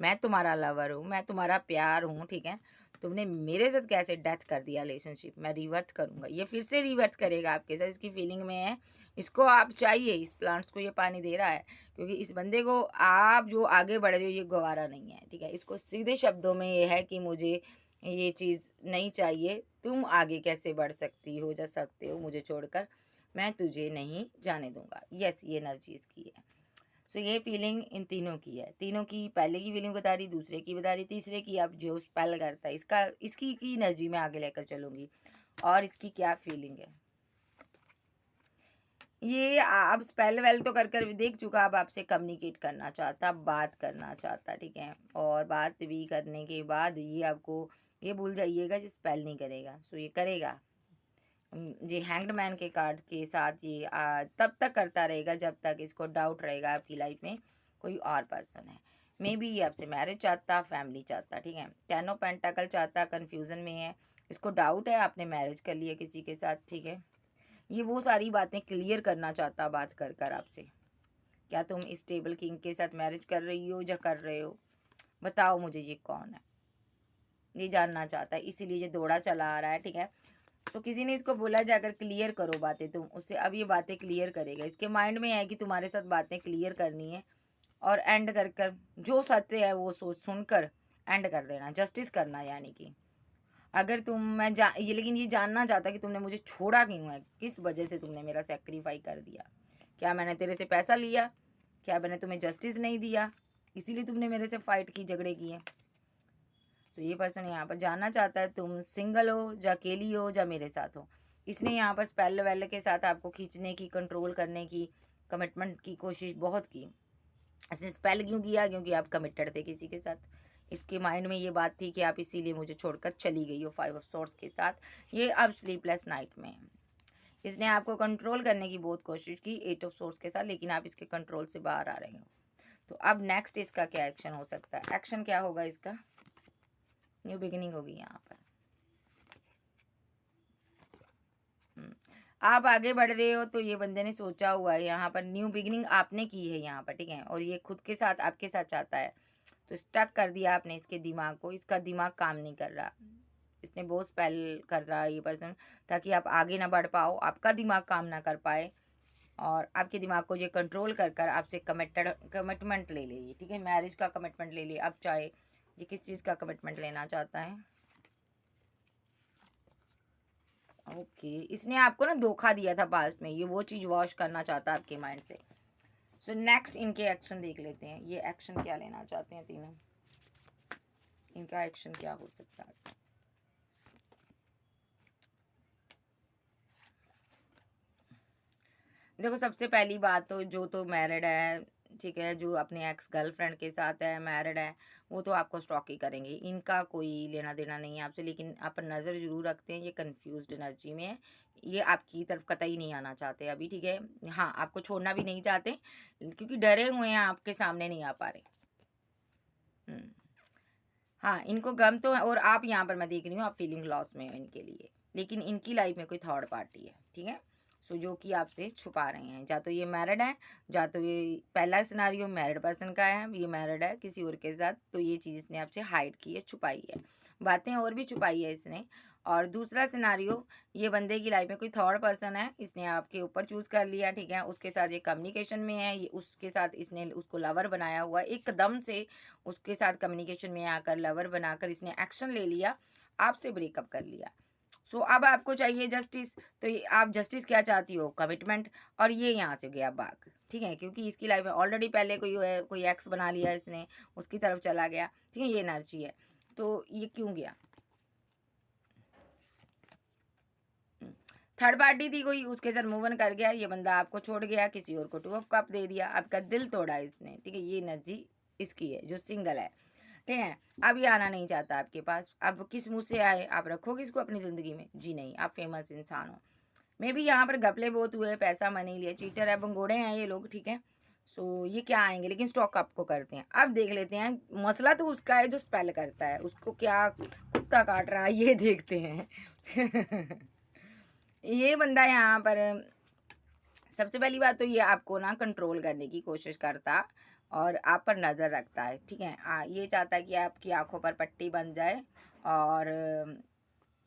मैं तुम्हारा लवर हूँ, मैं तुम्हारा प्यार हूँ, ठीक है। तुमने मेरे साथ कैसे डेथ कर दिया रिलेशनशिप, मैं रिवर्थ करूँगा। ये फिर से रिवर्थ करेगा आपके साथ, इसकी फीलिंग में है, इसको आप चाहिए, इस प्लांट्स को ये पानी दे रहा है, क्योंकि इस बंदे को आप जो आगे बढ़ रहे हो ये गवारा नहीं है, ठीक है। इसको सीधे शब्दों में ये है कि मुझे ये चीज़ नहीं चाहिए, तुम आगे कैसे बढ़ सकती हो जा सकते हो मुझे छोड़कर, मैं तुझे नहीं जाने दूंगा। यस, ये एनर्जी इसकी है। सो ये फीलिंग इन तीनों की है। तीनों की, पहले की फीलिंग बता दी, दूसरे की बता दी, तीसरे की अब जो स्पेल करता है इसका, इसकी की एनर्जी में आगे लेकर चलूंगी और इसकी क्या फीलिंग है। ये अब स्पेल वेल तो कर कर भी देख चुका, अब आपसे कम्युनिकेट करना चाहता, बात करना चाहता, ठीक है। और बात भी करने के बाद ये आपको, ये भूल जाइएगा जो स्पेल नहीं करेगा, सो ये करेगा। ये हैंग्ड मैन के कार्ड के साथ ये तब तक करता रहेगा जब तक इसको डाउट रहेगा आपकी लाइफ में कोई और पर्सन है। मे बी ये आपसे मैरिज चाहता, फैमिली चाहता, ठीक है। टेन ऑफ पेंटाकल चाहता, कन्फ्यूज़न में है, इसको डाउट है आपने मैरिज कर लिया किसी के साथ, ठीक है। ये वो सारी बातें क्लियर करना चाहता बात कर कर आपसे। क्या तुम इस टेबल किंग के साथ मैरिज कर रही हो या कर रहे हो, बताओ मुझे ये कौन है, ये जानना चाहता है, इसीलिए ये दौड़ा चला आ रहा है, ठीक है। तो किसी ने इसको बोला जाकर क्लियर करो बातें तुम उससे, अब ये बातें क्लियर करेगा। इसके माइंड में है कि तुम्हारे साथ बातें क्लियर करनी है और एंड कर कर जो सत्य है वो सोच सुनकर एंड कर देना, जस्टिस करना। यानी कि अगर तुम, मैं ये लेकिन ये जानना चाहता कि तुमने मुझे छोड़ा क्यों है, किस वजह से तुमने मेरा सेक्रीफाई कर दिया, क्या मैंने तेरे से पैसा लिया, क्या मैंने तुम्हें जस्टिस नहीं दिया, इसीलिए तुमने मेरे से फाइट की, झगड़े किए। तो ये पर्सन यहाँ पर जानना चाहता है तुम सिंगल हो या अकेली हो या मेरे साथ हो। इसने यहाँ पर स्पेल वेल के साथ आपको खींचने की, कंट्रोल करने की, कमिटमेंट की कोशिश बहुत की। इसने स्पेल क्यों किया, क्योंकि आप कमिटेड थे किसी के साथ। इसके माइंड में ये बात थी कि आप इसीलिए मुझे छोड़कर चली गई हो 5 ऑफ सोर्ड्स के साथ। ये अब स्लीपलेस नाइट में है। इसने आपको कंट्रोल करने की बहुत कोशिश की 8 ऑफ सोर्ड्स के साथ, लेकिन आप इसके कंट्रोल से बाहर आ रहे हो। तो अब नेक्स्ट इसका क्या एक्शन हो सकता है, एक्शन क्या होगा इसका, न्यू बिगिनिंग होगी यहाँ पर। आप आगे बढ़ रहे हो तो ये बंदे ने सोचा हुआ है यहाँ पर, न्यू बिगिनिंग आपने की है यहाँ पर, ठीक है। और ये खुद के साथ, आपके साथ चाहता है, तो स्टक कर दिया आपने इसके दिमाग को, इसका दिमाग काम नहीं कर रहा, इसने बहुत स्पेल कर रहा है ये पर्सन, ताकि आप आगे ना बढ़ पाओ, आपका दिमाग काम ना कर पाए, और आपके दिमाग को ये कंट्रोल कर कर आपसे कमिटमेंट ले ले, ठीक है। मैरिज का कमिटमेंट ले ले। अब चाहे ये किस चीज़ का कमिटमेंट लेना चाहता है, ओके इसने आपको ना धोखा दिया था पास्ट में, ये वो चीज़ वॉश करना चाहता है आपके माइंड से। सो नेक्स्ट इनके एक्शन देख लेते हैं, ये एक्शन क्या लेना चाहते हैं तीनों, इनका एक्शन क्या हो सकता है। देखो सबसे पहली बात तो जो तो मैरिड है, ठीक है, जो अपने एक्स गर्लफ्रेंड के साथ है, मैरिड है, वो तो आपको स्टॉक ही करेंगे, इनका कोई लेना देना नहीं है आपसे। लेकिन आप नज़र ज़रूर रखते हैं, ये कंफ्यूज्ड एनर्जी में है, ये आपकी तरफ कतई नहीं आना चाहते अभी, ठीक है। हाँ, आपको छोड़ना भी नहीं चाहते, क्योंकि डरे हुए हैं, आपके सामने नहीं आ पा रहे। हाँ, इनको गम तो है, और आप यहाँ पर मैं देख रही हूँ आप फीलिंग लॉस में हो इनके लिए, लेकिन इनकी लाइफ में कोई थर्ड पार्टी है, ठीक है। सो जो कि आपसे छुपा रहे हैं, या तो ये मैरिड है, या तो ये पहला सिनारियो मैरिड पर्सन का है, ये मैरिड है किसी और के साथ, तो ये चीज़ इसने आपसे हाइड की है, छुपाई है, बातें और भी छुपाई है इसने। और दूसरा सिनारियो, ये बंदे की लाइफ में कोई थर्ड पर्सन है, इसने आपके ऊपर चूज़ कर लिया, ठीक है, उसके साथ ये कम्युनिकेशन में है, ये उसके साथ इसने उसको लवर बनाया हुआ, एकदम से उसके साथ कम्युनिकेशन में आकर लवर बनाकर इसने एक्शन ले लिया, आपसे ब्रेकअप कर लिया। सो अब आपको चाहिए जस्टिस, तो ये आप जस्टिस क्या चाहती हो, कमिटमेंट, और ये यहाँ से गया भाग, ठीक है, क्योंकि इसकी लाइफ में ऑलरेडी पहले कोई एक्स बना लिया इसने, उसकी तरफ चला गया, ठीक है, ये एनर्जी है। तो ये क्यों गया, थर्ड पार्टी थी कोई, उसके साथ मूव ऑन कर गया, ये बंदा आपको छोड़ गया, किसी और को 2 ऑफ कप दे दिया, आपका दिल तोड़ा इसने, ठीक है, ये एनर्जी इसकी है जो सिंगल है, ठीक है। अब ये आना नहीं चाहता आपके पास, अब किस मुँह से आए, आप रखोगे इसको अपनी ज़िंदगी में, जी नहीं, आप फेमस इंसान हो। मे भी यहाँ पर घपले बहुत हुए, पैसा मनी लिए, चीटर है, बंगोड़े हैं ये लोग, ठीक है। सो ये क्या आएंगे, लेकिन स्टॉक आपको करते हैं। अब देख लेते हैं, मसला तो उसका है जो स्पेल करता है, उसको क्या कुत्ता काट रहा है ये देखते हैं। ये बंदा यहाँ पर सबसे पहली बात तो ये आपको ना कंट्रोल करने की कोशिश करता और आप पर नज़र रखता है, ठीक है। ये चाहता है कि आपकी आंखों पर पट्टी बन जाए और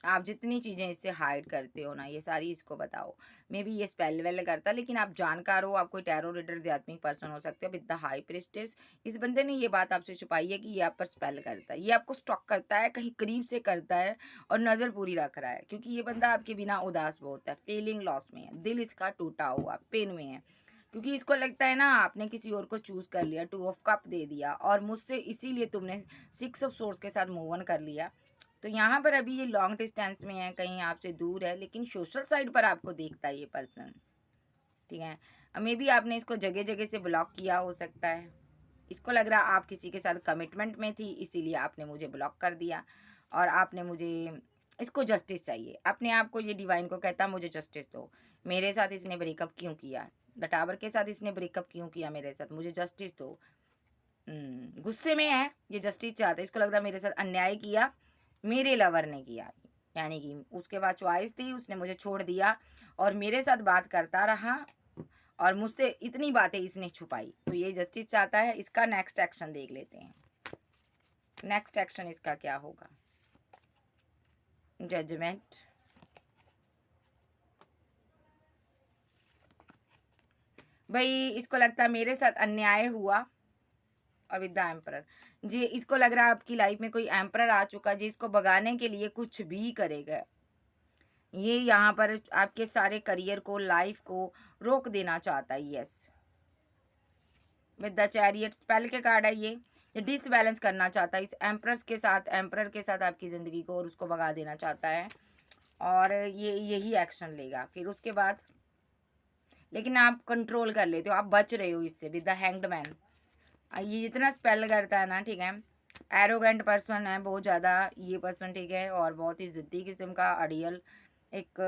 आप जितनी चीज़ें इससे हाइड करते हो ना, ये सारी इसको बताओ। मे बी ये स्पेल वेल करता, लेकिन आप जानकार हो, आप कोई टैरो रीडर आध्यात्मिक पर्सन हो सकते हो विद द हाई प्रिस्टेस। इस बंदे ने ये बात आपसे छुपाई है कि ये आप पर स्पेल करता है, ये आपको स्टॉक करता है, कहीं करीब से करता है और नज़र पूरी रख रहा है, क्योंकि ये बंदा आपके बिना उदास बहुत है, फीलिंग लॉस में है, दिल इसका टूटा हुआ पेन में है, क्योंकि इसको लगता है ना आपने किसी और को चूज कर लिया, 2 ऑफ कप दे दिया और मुझसे इसीलिए तुमने 6 ऑफ सोर्स के साथ मूव ऑन कर लिया। तो यहाँ पर अभी ये लॉन्ग डिस्टेंस में है, कहीं आपसे दूर है, लेकिन सोशल साइड पर आपको देखता है ये पर्सन, ठीक है। मे बी आपने इसको जगह जगह से ब्लॉक किया हो सकता है, इसको लग रहा आप किसी के साथ कमिटमेंट में थी, इसीलिए आपने मुझे ब्लॉक कर दिया और आपने मुझे, इसको जस्टिस चाहिए, अपने आप को ये डिवाइन को कहता मुझे जस्टिस दो, मेरे साथ इसने ब्रेकअप क्यों किया, द टावर के साथ इसने ब्रेकअप क्यों किया मेरे साथ, मुझे जस्टिस दो। गुस्से में है, ये जस्टिस चाहता है, इसको लगता है मेरे साथ अन्याय किया, मेरे लवर ने किया, यानी कि उसके बाद चॉइस थी, उसने मुझे छोड़ दिया और मेरे साथ बात करता रहा और मुझसे इतनी बातें इसने छुपाई, तो ये जस्टिस चाहता है। इसका नेक्स्ट एक्शन देख लेते हैं, नेक्स्ट एक्शन इसका क्या होगा। जजमेंट, भाई इसको लगता है मेरे साथ अन्याय हुआ और विद द एम्परर, जी इसको लग रहा है आपकी लाइफ में कोई एम्परर आ चुका जी, इसको भगाने के लिए कुछ भी करेगा, ये यहाँ पर आपके सारे करियर को, लाइफ को रोक देना चाहता है। Yes, with the chariot, spell के कार्ड है ये डिसबैलेंस करना चाहता है इस एम्प्रस के साथ, एम्प्रर के साथ आपकी ज़िंदगी को, और उसको भगा देना चाहता है और ये यही एक्शन लेगा फिर उसके बाद, लेकिन आप कंट्रोल कर लेते हो, आप बच रहे हो इससे विद द हैंग्ड मैन। ये जितना स्पेल करता है ना, ठीक है, एरोगेंट पर्सन है बहुत ज़्यादा ये पर्सन, ठीक है, और बहुत ही ज़िद्दी किस्म का अड़ियल, एक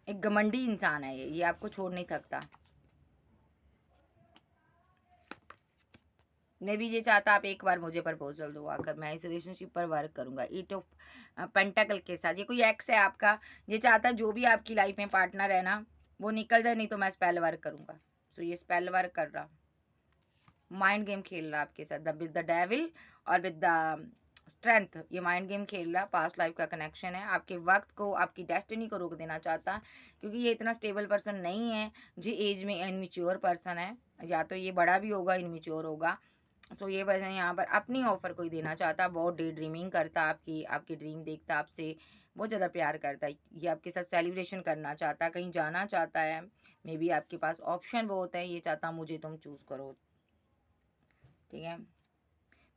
एक घमंडी इंसान है ये आपको छोड़ नहीं सकता। मैं भी ये चाहता आप एक बार मुझे प्रपोजल दो आकर, मैं इस रिलेशनशिप पर वर्क करूंगा। 8 ऑफ पेंटाकल के साथ ये कोई एक्स है आपका, ये चाहता है जो भी आपकी लाइफ में पार्टनर है ना वो निकल जाए, नहीं तो मैं स्पेल वर्क करूंगा। सो ये स्पेल वर्क कर रहा, माइंड गेम खेल रहा आपके साथ विद द डेविल और विद द स्ट्रेंथ, ये माइंड गेम खेल रहा, पास्ट लाइफ का कनेक्शन है, आपके वक्त को, आपकी डेस्टिनी को रोक देना चाहता, क्योंकि ये इतना स्टेबल पर्सन नहीं है जी, एज में इनमेच्योर पर्सन है, या तो ये बड़ा भी होगा इनमेच्योर होगा। सो ये पर्सन यहाँ पर अपनी ऑफर कोई देना चाहता, बहुत डे ड्रीमिंग करता, आपकी ड्रीम देखता, आपसे बहुत ज़्यादा प्यार करता है, ये आपके साथ सेलिब्रेशन करना चाहता, कहीं जाना चाहता है, मे बी आपके पास ऑप्शन बहुत है, ये चाहता मुझे तुम चूज़ करो, ठीक है।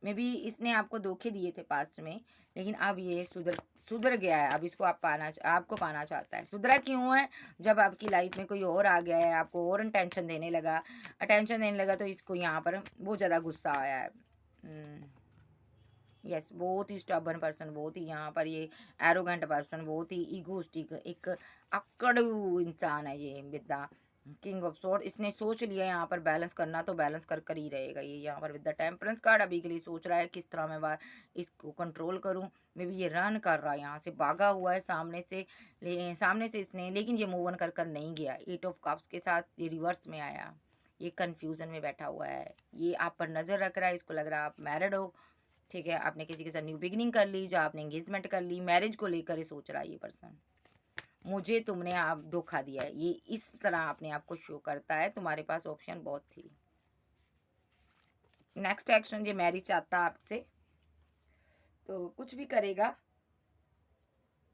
मे बी इसने आपको धोखे दिए थे पास्ट में, लेकिन अब ये सुधर सुधर गया है, अब इसको आपको पाना चाहता है। सुधरा क्यों है, जब आपकी लाइफ में कोई और आ गया है, आपको और अटेंशन देने लगा तो इसको यहाँ पर बहुत ज़्यादा गुस्सा आया है। यस, बहुत ही स्टबर्न पर्सन, बहुत ही यहाँ पर ये एरोगेंट पर्सन, बहुत ही ईगोस्टिक, एक अक्कड़ू इंसान है ये विद किंग ऑफ स्वॉर्ड। इसने सोच लिया यहाँ पर बैलेंस करना, तो बैलेंस कर कर ही रहेगा ये यहाँ पर विद द टेम्परेंस कार्ड। अभी के लिए सोच रहा है किस तरह मैं इसको कंट्रोल करूँ, मे बी ये रन कर रहा है, यहाँ से भागा हुआ है सामने से इसने, लेकिन ये मूव ऑन कर कर नहीं गया। 8 ऑफ कप्स के साथ ये रिवर्स में आया, ये कन्फ्यूज़न में बैठा हुआ है, ये आप पर नज़र रख रहा है, इसको लग रहा है आप मैरिड हो, ठीक है, आपने किसी के साथ न्यू बिगिनिंग कर ली, जो आपने एंगेजमेंट कर ली, मैरिज को लेकर ही सोच रहा है ये पर्सन। मुझे तुमने आप धोखा दिया है, ये इस तरह अपने आप को शो करता है, तुम्हारे पास ऑप्शन बहुत थी। नेक्स्ट एक्शन, ये मैरिज चाहता आपसे, तो कुछ भी करेगा,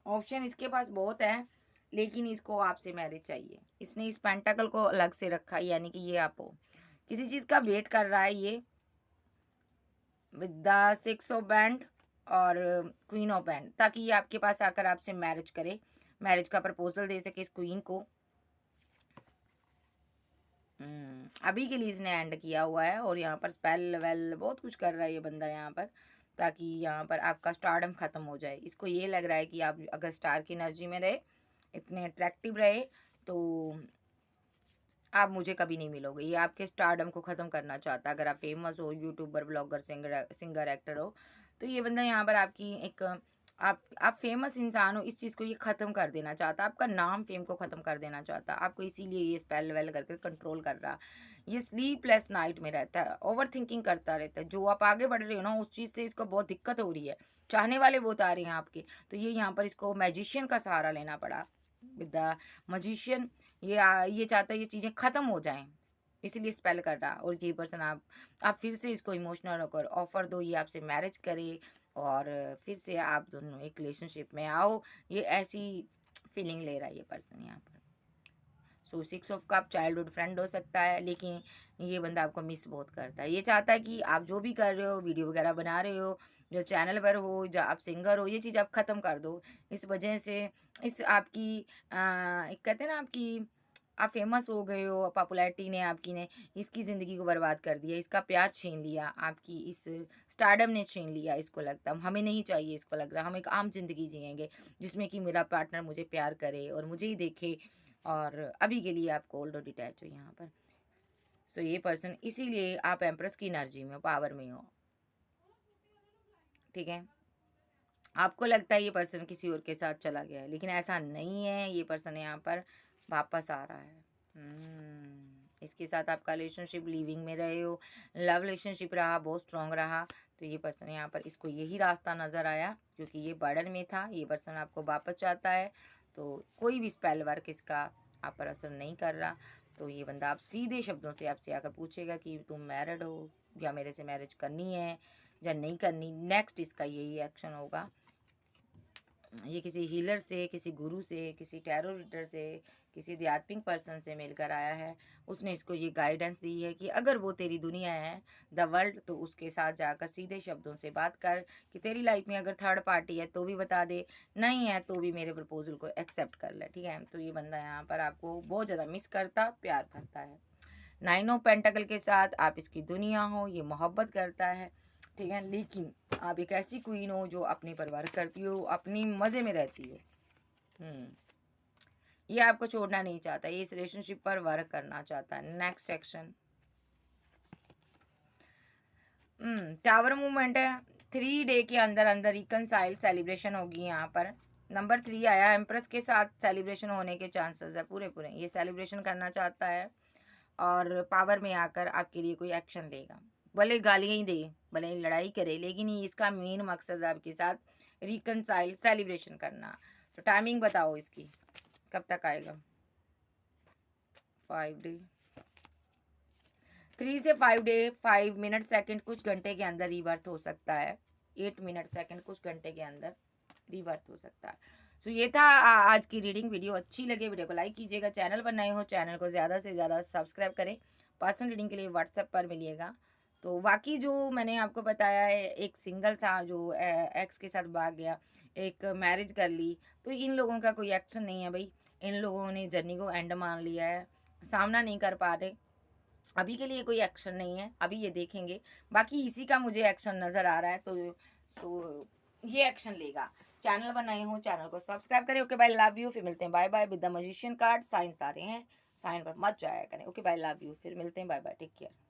ऑप्शन इसके पास बहुत है, लेकिन इसको आपसे मैरिज चाहिए। इसने इस पेंटाकल को अलग से रखा है, यानी कि ये आप हो, किसी चीज़ का वेट कर रहा है ये विद द 6 ऑफ बैंड और क्वीन ऑफ बैंड, ताकि ये आपके पास आकर आपसे मैरिज करे, मैरिज का प्रपोजल दे सके इस क्वीन को। अभी के लिए इसने एंड किया हुआ है और यहाँ पर स्पेल वेल बहुत कुछ कर रहा है ये बंदा यहाँ पर, ताकि यहाँ पर आपका स्टारडम ख़त्म हो जाए। इसको ये लग रहा है कि आप अगर स्टार की एनर्जी में रहे, इतने अट्रैक्टिव रहे, तो आप मुझे कभी नहीं मिलोगे, ये आपके स्टारडम को ख़त्म करना चाहता है। अगर आप फेमस हो, यूट्यूबर, ब्लॉगर, सिंगर एक्टर हो, तो ये बंदा यहाँ पर आपकी एक आप फेमस इंसान हो, इस चीज़ को ये ख़त्म कर देना चाहता, आपका नाम फेम को ख़त्म कर देना चाहता, आपको इसीलिए ये स्पेल वेल करके कंट्रोल कर रहा। ये स्लीपलेस नाइट में रहता है, ओवर थिंकिंग करता रहता है। जो आप आगे बढ़ रहे हो ना, उस चीज़ से इसको बहुत दिक्कत हो रही है। चाहने वाले बहुत आ रहे हैं आपके, तो ये यहाँ पर इसको मैजिशियन का सहारा लेना पड़ा। विद द मैजिशियन ये चाहता है ये चीज़ें ख़त्म हो जाएँ, इसीलिए स्पेल कर रहा। और ये पर्सन आप फिर से इसको इमोशनल होकर ऑफ़र दो, ये आपसे मैरिज करे और फिर से आप दोनों एक रिलेशनशिप में आओ। ये ऐसी फीलिंग ले रहा है ये पर्सन यहाँ पर। सो 6 ऑफ कप चाइल्डहुड फ्रेंड हो सकता है, लेकिन ये बंदा आपको मिस बहुत करता है। ये चाहता है कि आप जो भी कर रहे हो, वीडियो वगैरह बना रहे हो, जो चैनल पर हो, जो आप सिंगर हो, ये चीज़ आप ख़त्म कर दो। इस वजह से इस आपकी एक कहते हैं ना आपकी, आप फेमस हो गए हो, पॉपुलैरिटी ने आपकी ने इसकी ज़िंदगी को बर्बाद कर दिया, इसका प्यार छीन लिया, आपकी इस स्टारडम ने छीन लिया। इसको लगता है हमें नहीं चाहिए, इसको लग रहा है हम एक आम ज़िंदगी जिएँगे जिसमें कि मेरा पार्टनर मुझे प्यार करे और मुझे ही देखे, और अभी के लिए आप कोल्ड और डिटैच हो यहाँ पर। सो ये पर्सन, इसीलिए आप एम्प्रेस की एनर्जी में हो, पावर में हो, ठीक है। आपको लगता है ये पर्सन किसी और के साथ चला गया है, लेकिन ऐसा नहीं है। ये पर्सन यहाँ पर वापस आ रहा है। इसके साथ आपका रिलेशनशिप लिविंग में रहे हो, लव रिलेशनशिप रहा, बहुत स्ट्रांग रहा, तो ये पर्सन यहाँ पर इसको यही रास्ता नज़र आया, क्योंकि ये बर्डन में था। ये पर्सन आपको वापस चाहता है, तो कोई भी स्पेल वर्क इसका आप पर असर नहीं कर रहा। तो ये बंदा आप सीधे शब्दों से आपसे आकर पूछेगा कि तुम मैरिड हो या मेरे से मैरिज करनी है या नहीं करनी। नेक्स्ट इसका यही एक्शन होगा। ये किसी हीलर से, किसी गुरु से, किसी टैरो रीडर से, किसी आध्यात्मिक पर्सन से मिलकर आया है। उसने इसको ये गाइडेंस दी है कि अगर वो तेरी दुनिया है, द वर्ल्ड, तो उसके साथ जाकर सीधे शब्दों से बात कर कि तेरी लाइफ में अगर थर्ड पार्टी है तो भी बता दे, नहीं है तो भी मेरे प्रपोजल को एक्सेप्ट कर ले, ठीक है। तो ये बंदा यहाँ पर आपको बहुत ज़्यादा मिस करता, प्यार करता है। 9 ऑफ पेंटाकल के साथ आप इसकी दुनिया हो, ये मोहब्बत करता है, ठीक है। लेकिन आप एक ऐसी क्वीन हो जो अपनी परवार करती हो, अपनी मज़े में रहती हो। ये आपको छोड़ना नहीं चाहता, ये इस रिलेशनशिप पर वर्क करना चाहता है। नेक्स्ट एक्शन, टावर मूवमेंट है। 3 डे के अंदर अंदर रिकनसाइल सेलिब्रेशन होगी यहाँ पर। नंबर 3 आया, एम्प्रेस के साथ सेलिब्रेशन होने के चांसेस है पूरे पूरे। ये सेलिब्रेशन करना चाहता है और पावर में आकर आपके लिए कोई एक्शन लेगा, भले गालियाँ ही दे, भले ही लड़ाई करे, लेकिन ये इसका मेन मकसद है आपके साथ रिकनसाइल सेलिब्रेशन करना। तो टाइमिंग बताओ इसकी, कब तक आएगा? 5 डे, 3 से 5 डे, 5 मिनट सेकंड कुछ घंटे के अंदर रिवर्थ हो सकता है। 8 मिनट सेकंड कुछ घंटे के अंदर रिवर्थ हो सकता है। सो ये था आज की रीडिंग। वीडियो अच्छी लगे वीडियो को लाइक कीजिएगा, चैनल पर नए हो चैनल को ज़्यादा से ज़्यादा सब्सक्राइब करें। पर्सनल रीडिंग के लिए व्हाट्सएप पर मिलिएगा। तो बाकी जो मैंने आपको बताया है, एक सिंगल था जो एक्स के साथ भाग गया, एक मैरिज कर ली, तो इन लोगों का कोई एक्शन नहीं है भाई। इन लोगों ने जर्नी को एंड मान लिया है, सामना नहीं कर पा रहे। अभी के लिए कोई एक्शन नहीं है, अभी ये देखेंगे। बाकी इसी का मुझे एक्शन नज़र आ रहा है, तो सो ये एक्शन लेगा। चैनल पर नए हो चैनल को सब्सक्राइब करें। Okay bye, love you. फिर मिलते हैं, bye bye. With the magician card signs आ रहे हैं, साइन पर मत जाया करें। Okay bye, love you. फिर मिलते हैं, बाय बाय, टेक केयर।